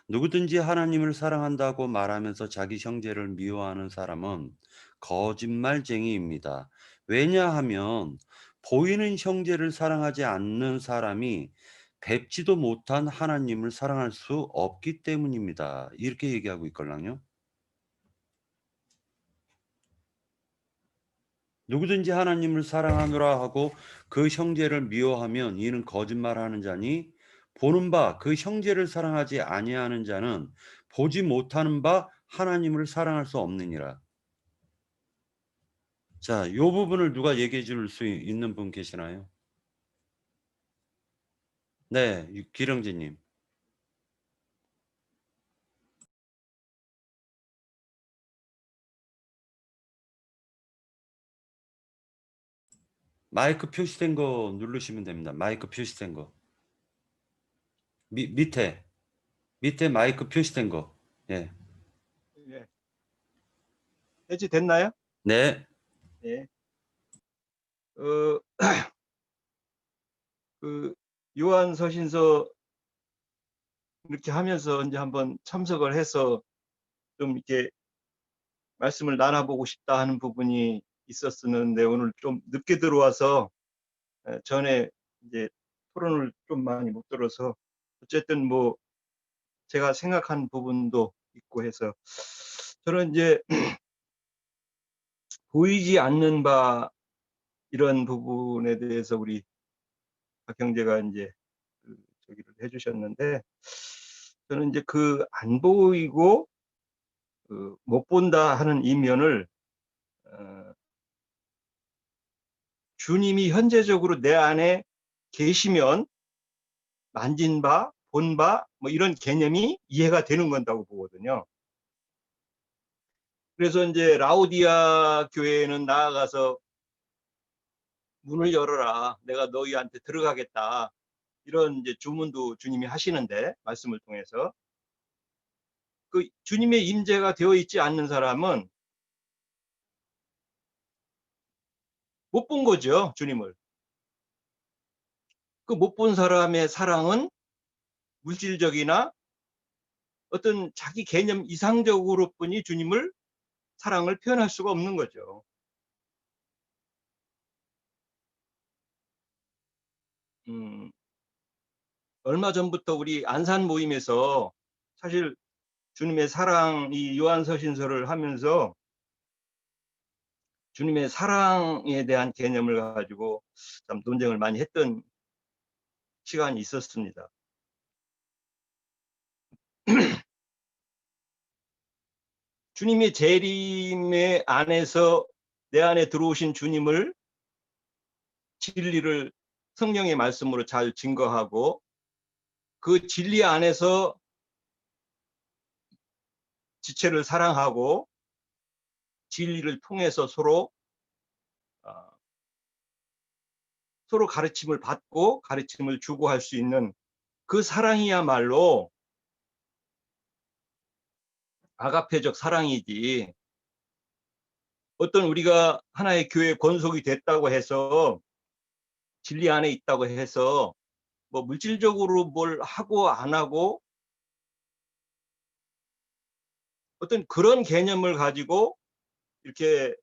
누구든지 하나님을 사랑한다고 말하면서 자기 형제를 미워하는 사람은 거짓말쟁이입니다. 왜냐하면 보이는 형제를 사랑하지 않는 사람이 뵙지도 못한 하나님을 사랑할 수 없기 때문입니다. 이렇게 얘기하고 있걸랑요. 누구든지 하나님을 사랑하노라 하고 그 형제를 미워하면 이는 거짓말하는 자니 보는 바 그 형제를 사랑하지 아니하는 자는 보지 못하는 바 하나님을 사랑할 수 없느니라. 자, 이 부분을 누가 얘기해 줄 수 있는 분 계시나요? 네, 기령진님. 마이크 표시된 거 누르시면 됩니다. 마이크 표시된 거. 밑에 마이크 표시된 거. 예. 예. 해지됐나요? 네. 예. 그 요한서신서 이렇게 하면서 이제 한번 참석을 해서 좀 이렇게 말씀을 나눠보고 싶다 하는 부분이 있었었는데 오늘 좀 늦게 들어와서 전에 이제 토론을 좀 많이 못 들어서 어쨌든 뭐 제가 생각한 부분도 있고 해서 저는 이제 보이지 않는 바 이런 부분에 대해서 우리 박 형제가 이제 저기를 해주셨는데 저는 이제 그 안 보이고 못 본다 하는 이면을 주님이 현재적으로 내 안에 계시면 만진 바, 본 바, 뭐 이런 개념이 이해가 되는 건다고 보거든요. 그래서 이제 라오디아 교회에는 나아가서 문을 열어라, 내가 너희한테 들어가겠다, 이런 이제 주문도 주님이 하시는데 말씀을 통해서 그 주님의 임재가 되어 있지 않는 사람은 못 본 거죠, 주님을. 그 못 본 사람의 사랑은 물질적이나 어떤 자기 개념 이상적으로 뿐이 주님을 사랑을 표현할 수가 없는 거죠. 얼마 전부터 우리 안산 모임에서 사실 주님의 사랑 이 요한서신서를 하면서 주님의 사랑에 대한 개념을 가지고 참 논쟁을 많이 했던 시간이 있었습니다. 주님의 재림의 안에서 내 안에 들어오신 주님을 진리를 성령의 말씀으로 잘 증거하고 그 진리 안에서 지체를 사랑하고 진리를 통해서 서로 가르침을 받고 가르침을 주고 할 수 있는 그 사랑이야말로 아가페적 사랑이지, 어떤 우리가 하나의 교회 권속이 됐다고 해서 진리 안에 있다고 해서 뭐 물질적으로 뭘 하고 안 하고 어떤 그런 개념을 가지고 이렇게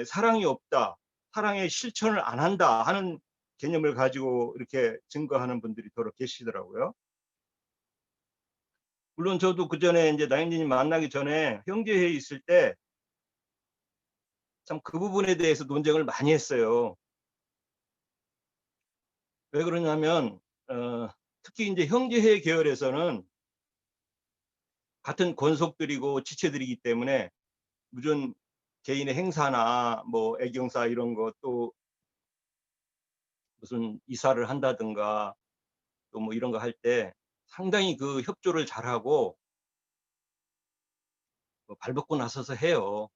사랑이 없다, 사랑의 실천을 안 한다 하는 개념을 가지고 이렇게 증거하는 분들이 더러 계시더라고요. 물론 저도 그 전에 이제 나영진님 만나기 전에 형제회에 있을 때 참 그 부분에 대해서 논쟁을 많이 했어요. 왜 그러냐면 특히 이제 형제회 계열에서는 같은 권속들이고 지체들이기 때문에 무슨 개인의 행사나 뭐 애경사 이런 것, 또 무슨 이사를 한다든가 또 뭐 이런 거 할 때 상당히 그 협조를 잘하고 뭐 발벗고 나서서 해요.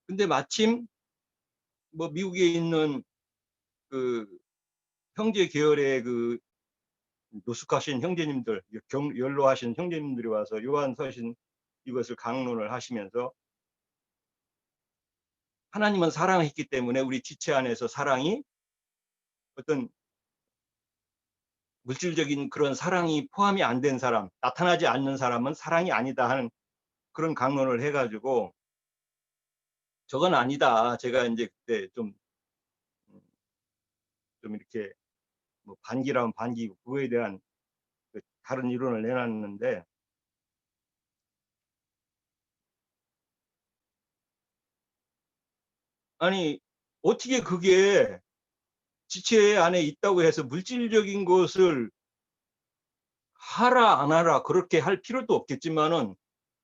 근데 마침 뭐 미국에 있는 그 형제 계열의 그 노숙하신 형제님들, 연로하신 형제님들이 와서 요한서신 이것을 강론을 하시면서 하나님은 사랑했기 때문에 우리 지체 안에서 사랑이 어떤 물질적인 그런 사랑이 포함이 안 된 사람, 나타나지 않는 사람은 사랑이 아니다 하는 그런 강론을 해가지고 저건 아니다. 제가 이제 그때 좀 이렇게 뭐 반기라면 반기고 그거에 대한 그 다른 이론을 내놨는데 아니 어떻게 그게 지체 안에 있다고 해서 물질적인 것을 하라 안 하라 그렇게 할 필요도 없겠지만은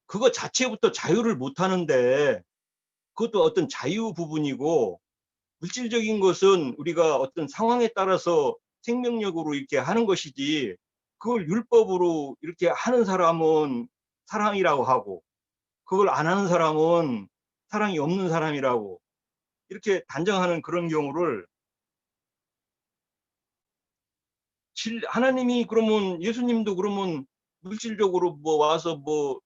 그거 자체부터 자유를 못 하는데 그것도 어떤 자유 부분이고 물질적인 것은 우리가 어떤 상황에 따라서 생명력으로 이렇게 하는 것이지 그걸 율법으로 이렇게 하는 사람은 사랑이라고 하고 그걸 안 하는 사람은 사랑이 없는 사람이라고 이렇게 단정하는 그런 경우를 하나님이 그러면 예수님도 그러면 물질적으로 뭐 와서 뭐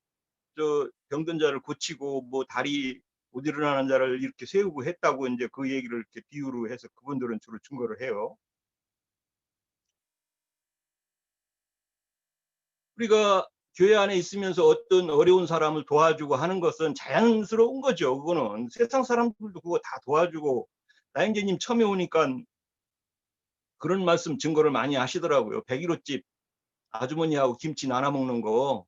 저 병든 자를 고치고 뭐 다리 못 일어나는 자를 이렇게 세우고 했다고 이제 그 얘기를 이렇게 비유로 해서 그분들은 주로 증거를 해요. 우리가 교회 안에 있으면서 어떤 어려운 사람을 도와주고 하는 것은 자연스러운 거죠. 그거는 세상 사람들도 그거 다 도와주고 나영재님 처음에 오니까 그런 말씀 증거를 많이 하시더라고요. 101호집 아주머니하고 김치 나눠 먹는 거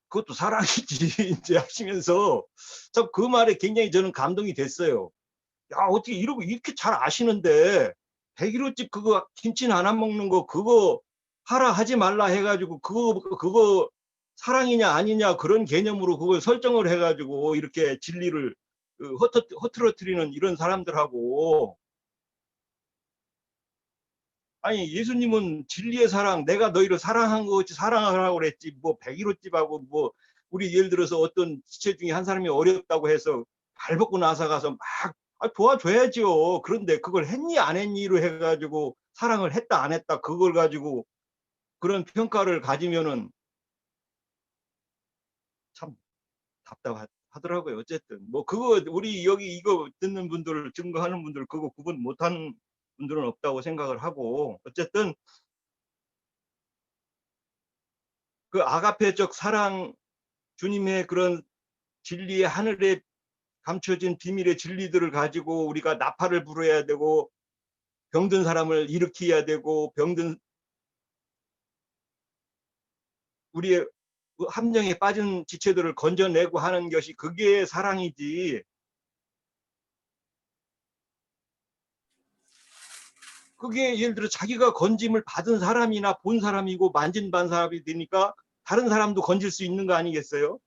그것도 사랑이지 이제 하시면서 참 그 말에 굉장히 저는 감동이 됐어요. 야 어떻게 이렇게 잘 아시는데 101호집 그거 김치 나눠 먹는 거 그거 하라 하지 말라 해가지고 그거 사랑이냐 아니냐 그런 개념으로 그걸 설정을 해가지고 이렇게 진리를 허트러뜨리는 이런 사람들하고 아니 예수님은 진리의 사랑 내가 너희를 사랑한 거 같이 사랑하라고 그랬지 뭐 101호집하고 뭐 우리 예를 들어서 어떤 지체 중에 한 사람이 어렵다고 해서 발 벗고 나서 가서 막 도와줘야죠. 그런데 그걸 했니 안 했니로 해가지고 사랑을 했다 안 했다 그걸 가지고 그런 평가를 가지면은 참 답답하더라고요. 어쨌든 뭐 그거 우리 여기 이거 듣는 분들 증거하는 분들 그거 구분 못하는 분들은 없다고 생각을 하고 어쨌든 그 아가페적 사랑 주님의 그런 진리의 하늘에 감춰진 비밀의 진리들을 가지고 우리가 나팔을 불어야 되고 병든 사람을 일으켜야 되고 병든 우리의 함정에 빠진 지체들을 건져내고 하는 것이 그게 사랑이지. 그게 예를 들어 자기가 건짐을 받은 사람이나 본 사람이고 만진 반 사람이 되니까 다른 사람도 건질 수 있는 거 아니겠어요?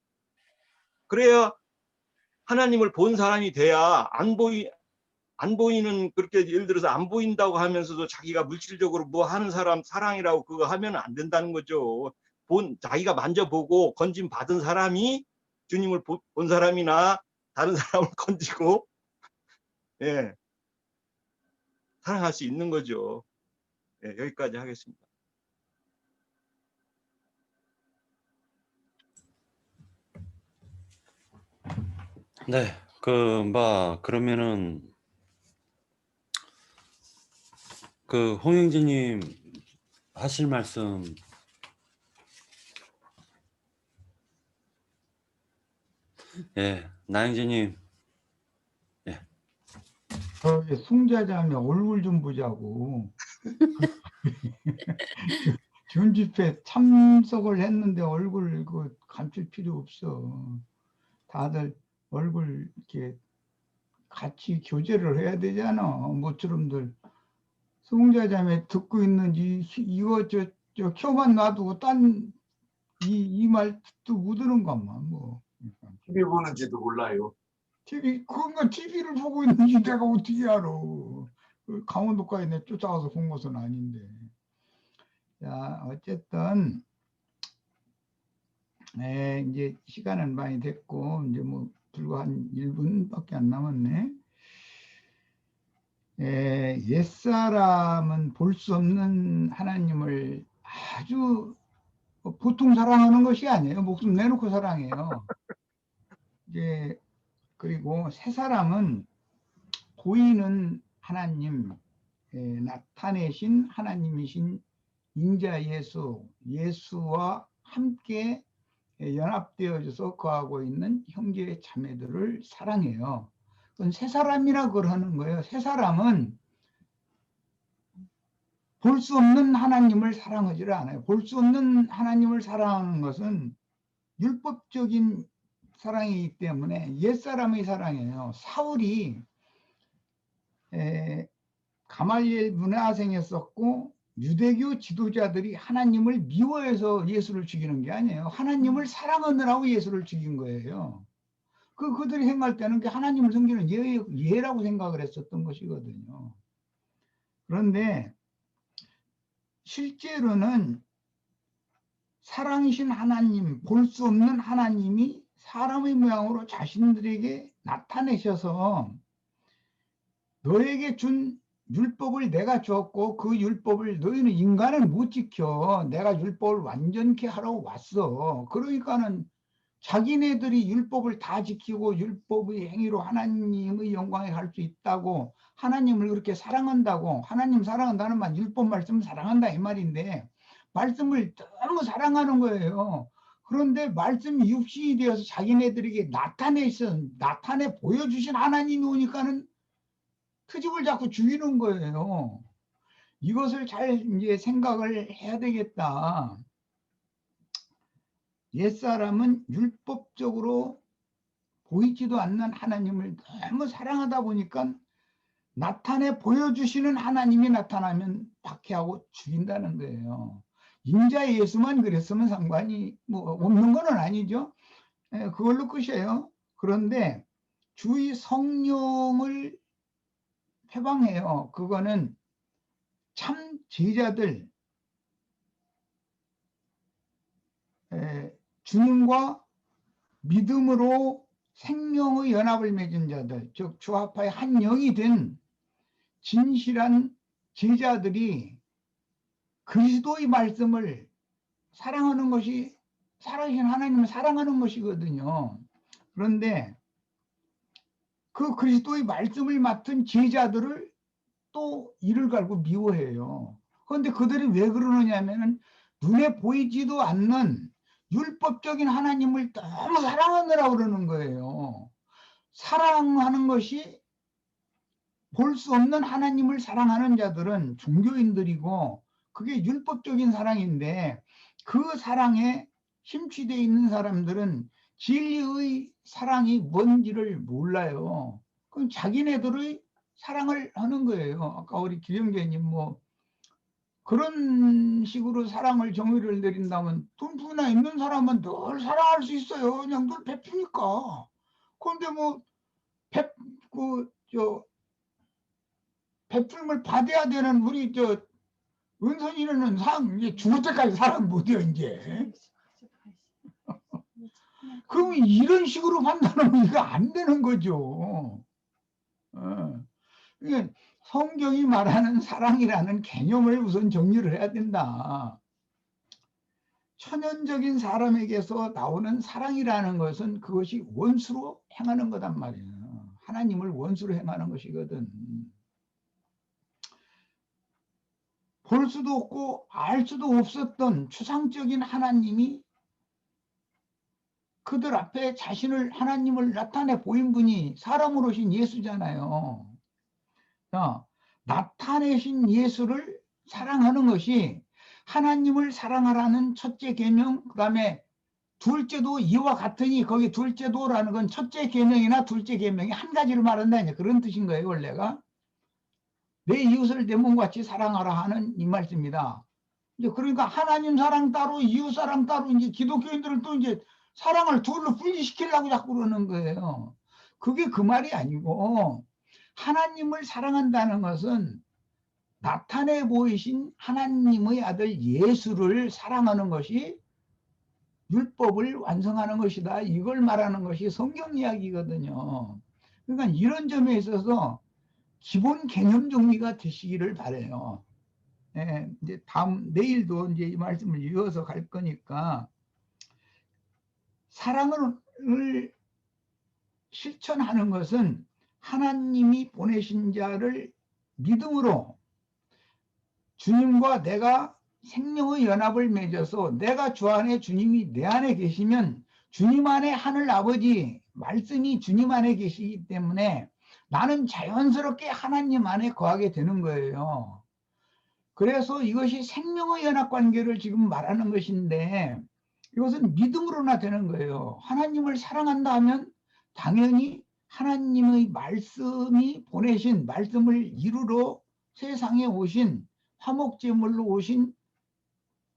그래야 하나님을 본 사람이 돼야 안 보이는 그렇게 예를 들어서 안 보인다고 하면서도 자기가 물질적으로 뭐 하는 사람 사랑이라고 그거 하면 안 된다는 거죠. 자기가 만져보고 건짐 받은 사람이 주님을 본 사람이나 다른 사람을 건지고 예, 사랑할 수 있는 거죠. 예, 여기까지 하겠습니다. 네, 그러면은 홍영진님 하실 말씀 예, 나영진님 숭자자매 얼굴 좀 보자고. 준 집회 참석을 했는데 얼굴 그 감출 필요 없어. 다들 얼굴 이렇게 같이 교제를 해야 되잖아. 모처럼들 숭자자매 듣고 있는 이거 저 켜만 놔두고 딴 이 말도 못 들은 것만 뭐. TV 보는지도 몰라요. TV를 보고 있는지 내가 어떻게 알아. 그 강원도까지 내 쫓아가서 본 것은 아닌데. 자, 어쨌든, 이제 시간은 많이 됐고, 이제 뭐, 불과 한 1분밖에 안 남았네. 옛사람은 볼 수 없는 하나님을 아주 보통 사랑하는 것이 아니에요. 목숨 내놓고 사랑해요. 이제, 그리고 새 사람은 보이는 하나님, 나타내신 하나님이신 인자 예수와 함께 연합되어져서 거하고 있는 형제 자매들을 사랑해요. 그건 세 사람이라고 그걸 하는 거예요. 세 사람은 볼 수 없는 하나님을 사랑하지를 않아요. 볼 수 없는 하나님을 사랑하는 것은 율법적인 사랑이기 때문에 옛사람의 사랑이에요. 사울이 가말리엘 문화생이었었고 유대교 지도자들이 하나님을 미워해서 예수를 죽이는 게 아니에요. 하나님을 사랑하느라고 예수를 죽인 거예요. 그들이 생각할 때는 하나님을 섬기는 예라고 생각을 했었던 것이거든요. 그런데 실제로는 사랑이신 하나님, 볼 수 없는 하나님이 사람의 모양으로 자신들에게 나타내셔서 너에게 준 율법을 내가 주었고 그 율법을 너희는 인간을 못 지켜. 내가 율법을 완전케 하러 왔어. 그러니까는 자기네들이 율법을 다 지키고 율법의 행위로 하나님의 영광에 갈 수 있다고, 하나님을 그렇게 사랑한다고, 하나님 사랑한다는 말, 율법 말씀 사랑한다 이 말인데 말씀을 너무 사랑하는 거예요. 그런데 말씀이 육신이 되어서 자기네들에게 나타내 보여주신 하나님이 오니까는 트집을 잡고 죽이는 거예요. 이것을 잘 이제 생각을 해야 되겠다. 옛사람은 율법적으로 보이지도 않는 하나님을 너무 사랑하다 보니까 나타내 보여주시는 하나님이 나타나면 박해하고 죽인다는 거예요. 인자 예수만 그랬으면 상관이 뭐 없는 건 아니죠. 그걸로 끝이에요. 그런데 주의 성령을 해방해요. 그거는 참 제자들, 주님과 믿음으로 생명의 연합을 맺은 자들, 즉 주합하여 한 영이 된 진실한 제자들이 그리스도의 말씀을 사랑하는 것이 살아계신 하나님을 사랑하는 것이거든요. 그런데 그 그리스도의 말씀을 맡은 제자들을 또 이를 갈고 미워해요. 그런데 그들이 왜 그러느냐면은 눈에 보이지도 않는 율법적인 하나님을 너무 사랑하느라 그러는 거예요. 사랑하는 것이 볼 수 없는 하나님을 사랑하는 자들은 종교인들이고 그게 율법적인 사랑인데 그 사랑에 심취되어 있는 사람들은 진리의 사랑이 뭔지를 몰라요. 그럼 자기네들의 사랑을 하는 거예요. 아까 우리 기령제님 뭐 그런 식으로 사랑을 정의를 내린다면 돈부나 있는 사람은 늘 사랑할 수 있어요. 그냥 늘 베푸니까. 그런데 뭐 베풀음을 받아야 되는 우리 은선이는 이제 죽을 때까지 사랑 못해요 이제. 그러면 이런 식으로 판단하면 이거 안 되는 거죠. 그러니까 성경이 말하는 사랑이라는 개념을 우선 정리를 해야 된다. 천연적인 사람에게서 나오는 사랑이라는 것은 그것이 원수로 행하는 거단 말이에요. 하나님을 원수로 행하는 것이거든. 볼 수도 없고 알 수도 없었던 추상적인 하나님이 그들 앞에 자신을 하나님을 나타내 보인 분이 사람으로 오신 예수잖아요. 나타내신 예수를 사랑하는 것이 하나님을 사랑하라는 첫째 계명, 그 다음에 둘째도 이와 같으니 거기 둘째도라는 건 첫째 계명이나 둘째 계명이 한 가지를 말한다 이제 그런 뜻인 거예요. 원래가 내 이웃을 내 몸같이 사랑하라 하는 이 말씀입니다. 이제 그러니까 하나님 사랑 따로 이웃 사랑 따로 이제 기독교인들은 또 이제 사랑을 둘로 분리시키려고 자꾸 그러는 거예요. 그게 그 말이 아니고 하나님을 사랑한다는 것은 나타내 보이신 하나님의 아들 예수를 사랑하는 것이 율법을 완성하는 것이다. 이걸 말하는 것이 성경 이야기거든요. 그러니까 이런 점에 있어서 기본 개념 정리가 되시기를 바라요. 이제 내일도 이제 이 말씀을 이어서 갈 거니까 사랑을 실천하는 것은 하나님이 보내신 자를 믿음으로 주님과 내가 생명의 연합을 맺어서 내가 주 안에 주님이 내 안에 계시면 주님 안에 하늘 아버지 말씀이 주님 안에 계시기 때문에 나는 자연스럽게 하나님 안에 거하게 되는 거예요. 그래서 이것이 생명의 연합 관계를 지금 말하는 것인데 이것은 믿음으로나 되는 거예요. 하나님을 사랑한다 하면 당연히 하나님의 말씀이 보내신 말씀을 이루러 세상에 오신 화목제물로 오신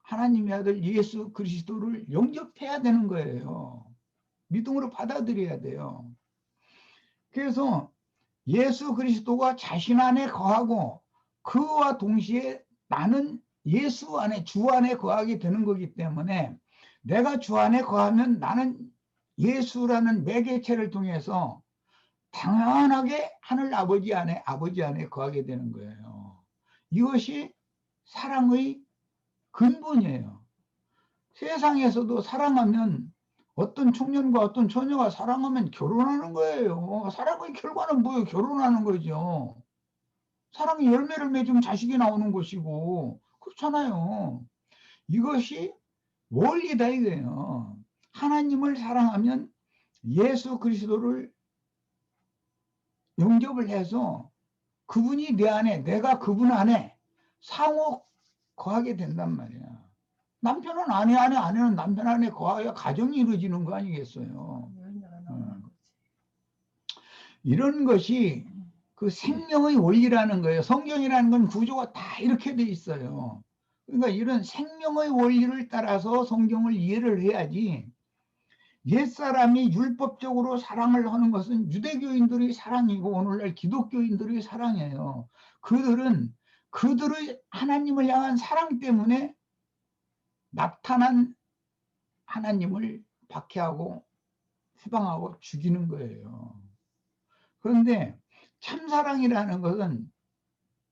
하나님의 아들 예수 그리스도를 영접해야 되는 거예요. 믿음으로 받아들여야 돼요. 그래서 예수 그리스도가 자신 안에 거하고 그와 동시에 나는 예수 안에 주 안에 거하게 되는 거기 때문에 내가 주 안에 거하면 나는 예수라는 매개체를 통해서 당연하게 하늘 아버지 안에 거하게 되는 거예요. 이것이 사랑의 근본이에요. 세상에서도 사랑하면 어떤 청년과 어떤 처녀가 사랑하면 결혼하는 거예요. 사랑의 결과는 뭐예요? 결혼하는 거죠. 사랑이 열매를 맺으면 자식이 나오는 것이고 그렇잖아요. 이것이 원리다 이거예요. 하나님을 사랑하면 예수 그리스도를 영접을 해서 그분이 내 안에 내가 그분 안에 상호 거하게 된단 말이야. 남편은 아내 안에 아내는 남편 안에 거하여 가정이 이루어지는 거 아니겠어요. 이런 것이 그 생명의 원리라는 거예요. 성경이라는 건 구조가 다 이렇게 돼 있어요. 그러니까 이런 생명의 원리를 따라서 성경을 이해를 해야지 옛사람이 율법적으로 사랑을 하는 것은 유대교인들의 사랑이고 오늘날 기독교인들의 사랑이에요. 그들은 그들의 하나님을 향한 사랑 때문에 나타난 하나님을 박해하고 후방하고 죽이는 거예요. 그런데 참사랑이라는 것은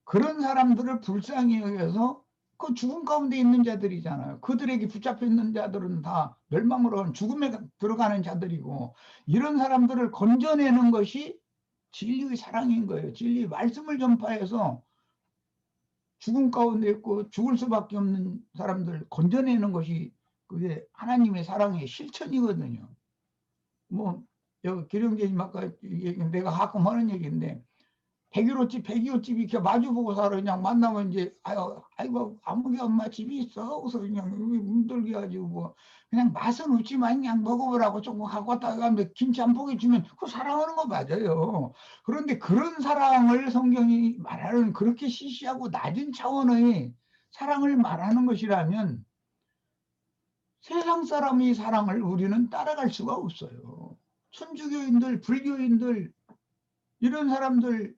그런 사람들을 불쌍히 여겨서 그 죽음 가운데 있는 자들이잖아요. 그들에게 붙잡혀 있는 자들은 다 멸망으로 하는 죽음에 들어가는 자들이고 이런 사람들을 건져내는 것이 진리의 사랑인 거예요. 진리의 말씀을 전파해서 죽음 가운데 있고 죽을 수밖에 없는 사람들을 건져내는 것이 그게 하나님의 사랑의 실천이거든요. 뭐 여기 기령제님 아까 내가 가끔 하는 얘기인데 101호집, 102호집이 이렇게 마주보고 살아. 그냥 만나면 이제, 아이고, 아무개 엄마 집이 있어. 그래서 그냥 문들게 가지고 뭐, 그냥 맛은 없지만 그냥 먹어보라고 조금 갖고 왔다가 하면 김치 한 포기 주면 그거 사랑하는 거 맞아요. 그런데 그런 사랑을 성경이 말하는 그렇게 시시하고 낮은 차원의 사랑을 말하는 것이라면 세상 사람의 사랑을 우리는 따라갈 수가 없어요. 천주교인들, 불교인들, 이런 사람들,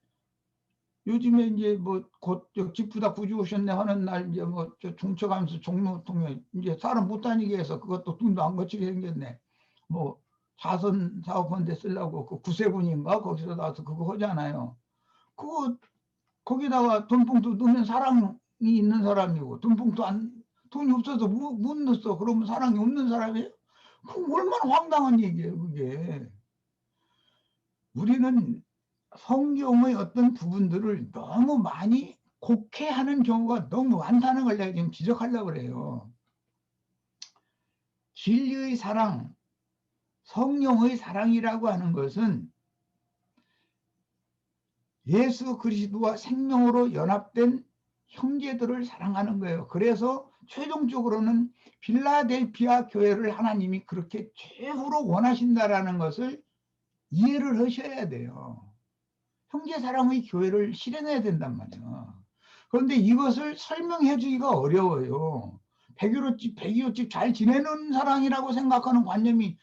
요즘에 이제 뭐 곧 집부다 구주 오셨네 하는 날 이제 뭐 저 중쳐가면서 종로 통해 이제 사람 못 다니게 해서 그것도 돈도 안 거치게 생겼네. 뭐 자선 사업원데 쓰려고 그 구세군인가 거기서 나와서 그거 하잖아요. 그거 거기다가 돈봉투 넣으면 사랑이 있는 사람이고 돈봉투 안 돈이 없어서 못 넣었어. 그러면 사랑이 없는 사람이에요. 그 얼마나 황당한 얘기예요 그게. 우리는 성경의 어떤 부분들을 너무 많이 곡해하는 경우가 너무 많다는 걸 내가 지금 지적하려고 그래요. 진리의 사랑, 성령의 사랑이라고 하는 것은 예수 그리스도와 생명으로 연합된 형제들을 사랑하는 거예요. 그래서 최종적으로는 필라델피아 교회를 하나님이 그렇게 최후로 원하신다라는 것을 이해를 하셔야 돼요. 형제 사랑의 교회를 실현해야 된단 말이야. 그런데 이것을 설명해 주기가 어려워요. 101호집, 102호집 잘 지내는 사랑이라고 생각하는 관념이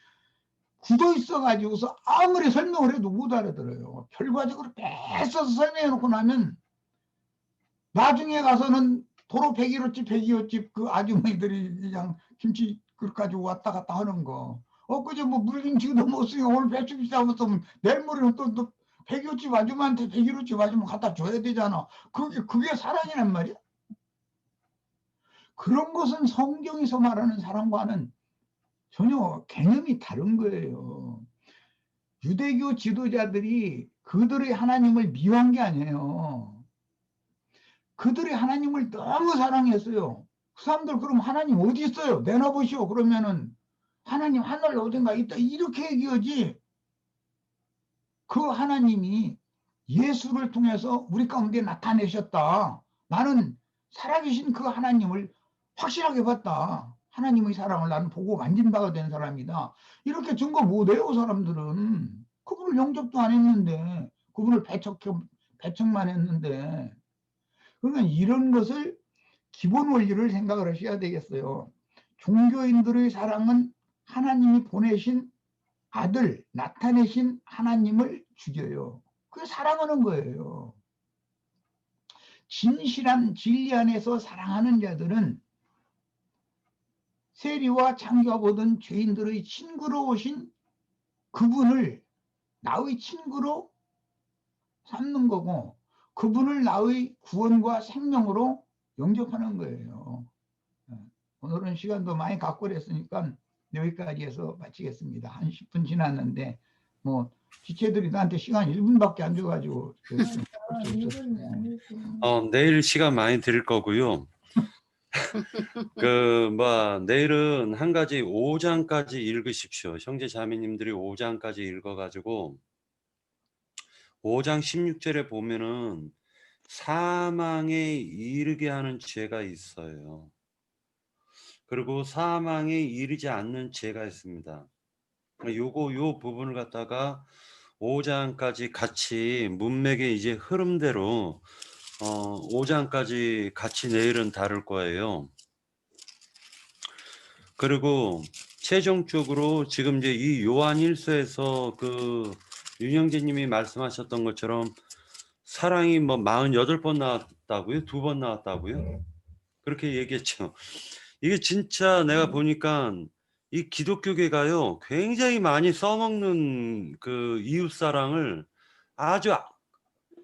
굳어 있어가지고서 아무리 설명을 해도 못 알아들어요. 결과적으로 뺏어서 설명해 놓고 나면 나중에 가서는 도로 101호집, 102호집 그 아주머니들이 그냥 김치 그릇 가지고 왔다 갔다 하는 거. 엊그제 뭐 물김치도 못 쓰고 오늘 배추 비싸면서 내일 모레는 또 102호집 아줌마한테 101호집 아줌마 갖다 줘야 되잖아. 그게 사랑이란 말이야. 그런 것은 성경에서 말하는 사랑과는 전혀 개념이 다른 거예요. 유대교 지도자들이 그들의 하나님을 미워한 게 아니에요. 그들의 하나님을 너무 사랑했어요. 그 사람들 그럼 하나님 어디 있어요? 내놔보시오. 그러면은 하나님 하늘 어딘가 있다. 이렇게 얘기하지. 그 하나님이 예수를 통해서 우리 가운데 나타내셨다. 나는 살아계신 그 하나님을 확실하게 봤다. 하나님의 사랑을 나는 보고 만진 바가 된 사람이다. 이렇게 증거 못해요, 사람들은. 그분을 영접도 안 했는데, 그분을 배척만 했는데. 그러니까 이런 것을 기본 원리를 생각을 하셔야 되겠어요. 종교인들의 사랑은 하나님이 보내신 아들, 나타내신 하나님을 죽여요. 그게 사랑하는 거예요. 진실한 진리 안에서 사랑하는 자들은 세리와 창기와 보던 죄인들의 친구로 오신 그분을 나의 친구로 삼는 거고, 그분을 나의 구원과 생명으로 영접하는 거예요. 오늘은 시간도 많이 갖고 그랬으니까 여기까지 해서 마치겠습니다. 한 10분 지났는데 뭐 지체들이 나한테 시간 1분밖에 안 줘가지고 내일 시간 많이 드릴 거고요. 내일은 한 가지 5장까지 읽으십시오. 형제 자매님들이 5장까지 읽어가지고 5장 16절에 보면은 사망에 이르게 하는 죄가 있어요. 그리고 사망에 이르지 않는 죄가 있습니다. 요 부분을 갖다가 5장까지 같이 문맥의 이제 흐름대로 5장까지 같이 내일은 다룰 거예요. 그리고 최종적으로 지금 이제 이 요한 1서에서 그 윤영재님이 말씀하셨던 것처럼 사랑이 뭐 48번 나왔다고요? 2번 나왔다고요? 그렇게 얘기했죠. 이게 진짜 내가 보니까 이 기독교계가요 굉장히 많이 써먹는 그 이웃사랑을 아주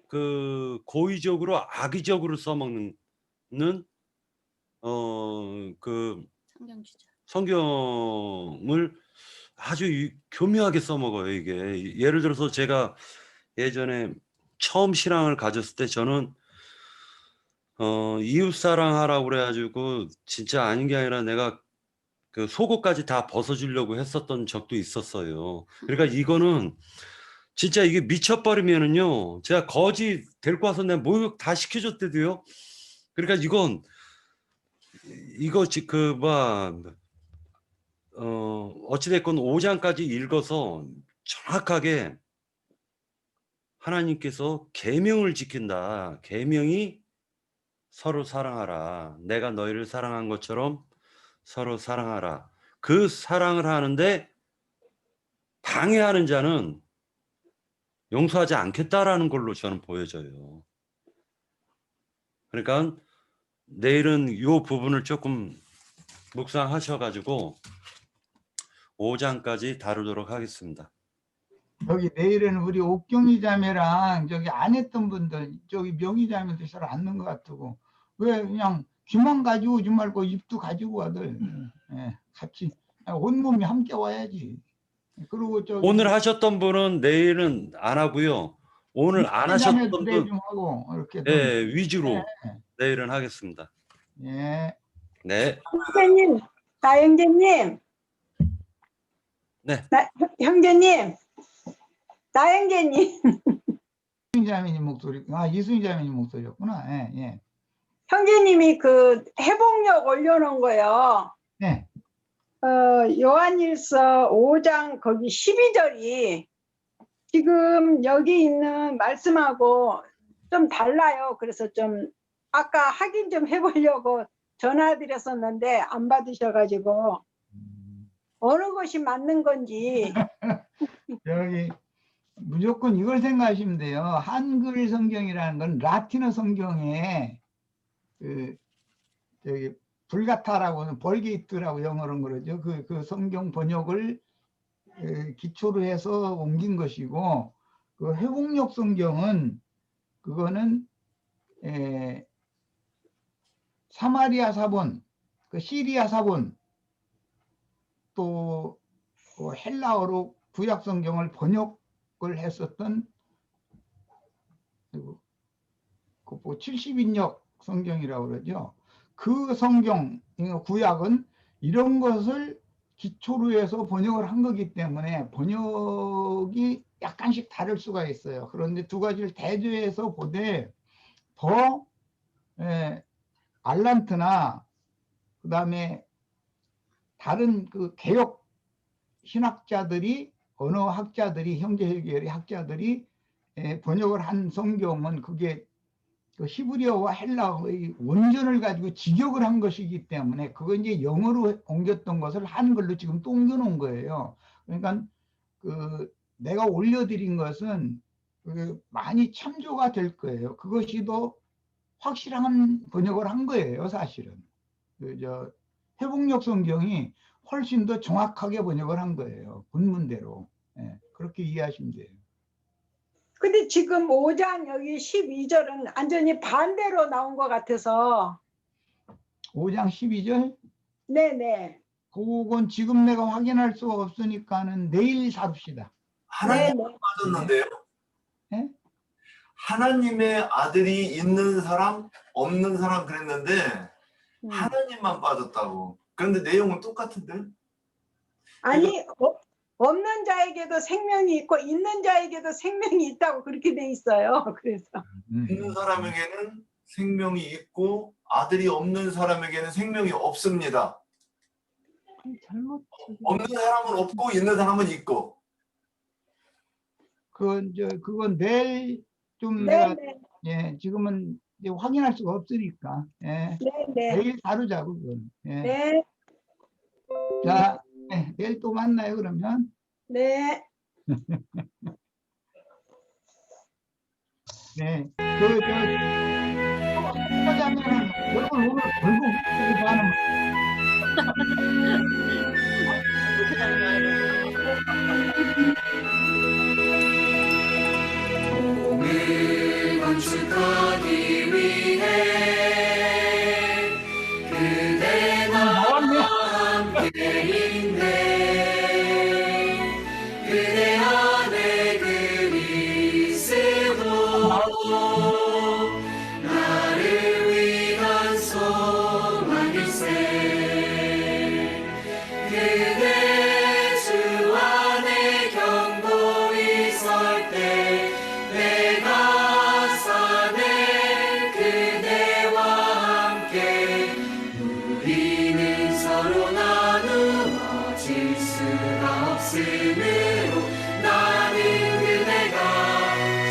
그 고의적으로 악의적으로 써먹는 그 성경을 아주 교묘하게 써먹어요. 이게 예를 들어서 제가 예전에 처음 신앙을 가졌을 때 저는 이웃사랑하라고 그래가지고 진짜 아닌 게 아니라 내가 그 속옷까지 다 벗어주려고 했었던 적도 있었어요. 그러니까 이거는 진짜 이게 미쳐버리면은요 제가 거지 데리고 와서 내가 목욕 다 시켜줬대도요. 그러니까 이거 어찌됐건 5장까지 읽어서 정확하게 하나님께서 계명을 지킨다. 계명이 서로 사랑하라. 내가 너희를 사랑한 것처럼 서로 사랑하라. 그 사랑을 하는데 방해하는 자는 용서하지 않겠다라는 걸로 저는 보여져요. 그러니까 내일은 이 부분을 조금 묵상하셔가지고 5장까지 다루도록 하겠습니다. 여기 내일은 우리 옥경이 자매랑 저기 안 했던 분들 저기 명희 자매도 잘 안 넣은 것 같고 왜 그냥 귀만 가지고 오지 말고 입도 가지고 와들 같이 온몸이 함께 와야지. 그리고 저기 오늘 하셨던 분은 내일은 안 하고요. 오늘 안 하셨던 분 좀 하고 이렇게 위주로 내일은 하겠습니다. 예. 네. 형제님, 나영재님. 네. 형제님, 나영재님. 이승희 자매님 목소리, 이승희 자매님 목소리였구나. 예, 예. 형제님이 그 회복력 올려놓은 거요. 네. 요한일서 5장 거기 12절이 지금 여기 있는 말씀하고 좀 달라요. 그래서 좀 아까 확인 좀 해보려고 전화드렸었는데 안 받으셔가지고 어느 것이 맞는 건지. 여기 무조건 이걸 생각하시면 돼요. 한글 성경이라는 건 라틴어 성경에 그 저기 불가타라고는 벌게이트라고 영어로 그러죠. 그 성경 번역을 기초로 해서 옮긴 것이고, 그 회복력 성경은 그거는 사마리아 사본, 그 시리아 사본, 또 헬라어로 구약 성경을 번역을 했었던 그 70인역 성경이라고 그러죠. 그 성경 구약은 이런 것을 기초로 해서 번역을 한 거기 때문에 번역이 약간씩 다를 수가 있어요. 그런데 두 가지를 대조해서 보되 더 알란트나 그다음에 다른 그 개혁 신학자들이 언어학자들이 형제계열의 학자들이 번역을 한 성경은 그게 그 히브리어와 헬라어의 원전을 가지고 직역을 한 것이기 때문에 그거 이제 영어로 옮겼던 것을 한글로 지금 또 옮겨놓은 거예요. 그러니까 그 내가 올려드린 것은 그 많이 참조가 될 거예요. 그것이 더 확실한 번역을 한 거예요, 사실은. 저 회복력 성경이 훨씬 더 정확하게 번역을 한 거예요. 본문대로. 그렇게 이해하시면 돼요. 근데 지금 5장 여기 12절은 완전히 반대로 나온 것 같아서. 5장 12절? 네네. 그건 지금 내가 확인할 수가 없으니까는 내일 다룹시다. 하나님 네네. 빠졌는데요. 네? 하나님의 아들이 있는 사람, 없는 사람 그랬는데 하나님만 빠졌다고. 그런데 내용은 똑같은데? 아니 없는 자에게도 생명이 있고 있는 자에게도 생명이 있다고 그렇게 돼 있어요. 그래서 있는 사람에게는 생명이 있고 아들이 없는 사람에게는 생명이 없습니다. 없는 사람은 없고 있는 사람은 있고. 그건 내일 좀 내가 네네. 지금은 이제 확인할 수가 없으니까 네네. 내일 다루자고 그건. 네. 자, 내일 또 만나요 그러면. 네. 네, 하자면은 여러분 오늘 결국 이거 하는 몸을 건축하기 위해 그대 나와 함께인데 그대 안에 그리스도 나를 위한 소망일세 그대 주 안에 경고히 설 때 내가 사네 그대와 함께 우리는 서로 나누어질 수가 없으므로 나는 그대가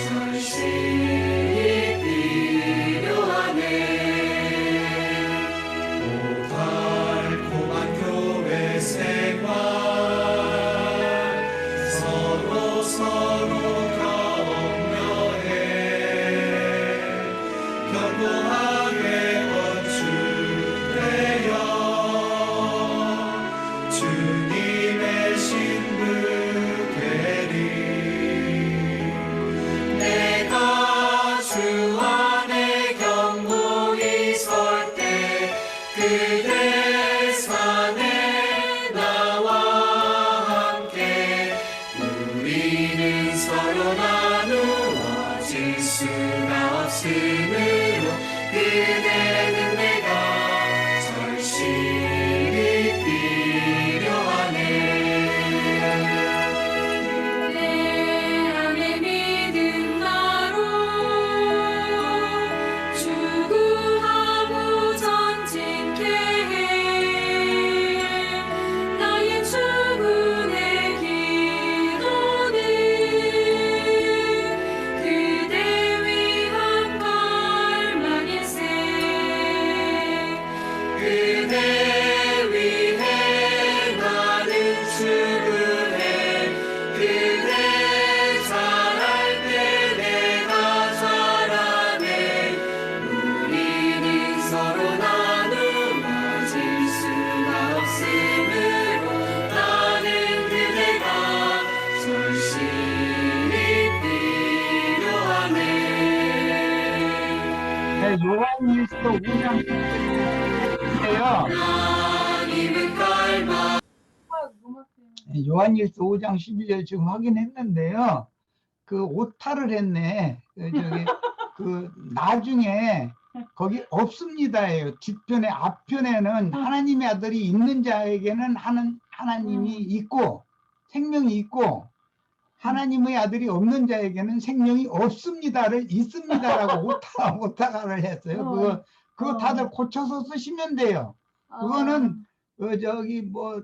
절실히 필요하네 달콤한 교회 생활 서로 격려해 견고하게 건축되어 주님의 신부 되리 내가 주 안에 경고히 설 때 그대 산에 나와 함께 우리는 서로 나누어질 수가 없으므로 그대는 내가 절실히 필요하네 내 안에 믿음 나로 추구하고 전진케 해 나의 주군의 기도는 그대 위한 갈망일세 그대 위해 나는 추구해 그대 잘할 때 내가 잘하네 우리는 서로 나누어질 수가 없으므로 나는 그대가 절실히 필요하네 요한일서 5장 11절인데요. 하나님은 갈망 요한일서 5장 11절 지금 확인했는데요. 그 오타를 했네. 그 나중에 거기 없습니다예요. 뒷편에 앞편에는 하나님의 아들이 있는 자에게는 하나님이 있고 생명이 있고 하나님의 아들이 없는 자에게는 생명이 없습니다를 있습니다라고 오타가를 했어요. 그거 다들 고쳐서 쓰시면 돼요. 그거는 저기 뭐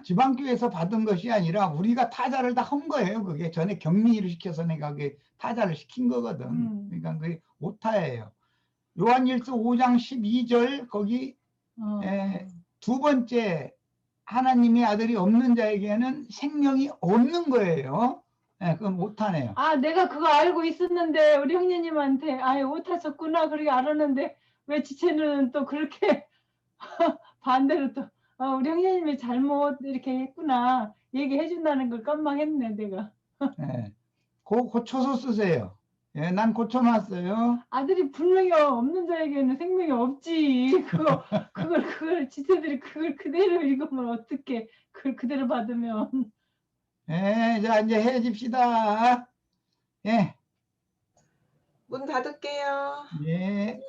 지방교회에서 받은 것이 아니라 우리가 타자를 다 한 거예요. 그게 전에 격리를 시켜서 내가 그게 타자를 시킨 거거든. 그러니까 그게 오타예요. 요한일서 5장 12절 거기 두 번째 하나님의 아들이 없는 자에게는 생명이 없는 거예요. 그건 오타네요. 아, 내가 그거 알고 있었는데 우리 형제님한테 오타 썼구나 그렇게 알았는데 왜 지체는 또 그렇게 반대로 또 우리 형제님이 잘못 이렇게 했구나 얘기해 준다는 걸 깜빡했네 내가. 그거 고쳐서 쓰세요. 난 고쳐놨어요. 아들이 분명히 없는 자에게는 생명이 없지. 그걸 지체들이 그걸 그대로 읽으면 어떻게 그걸 그대로 받으면. 자 이제 헤어집시다. 문 닫을게요. 예.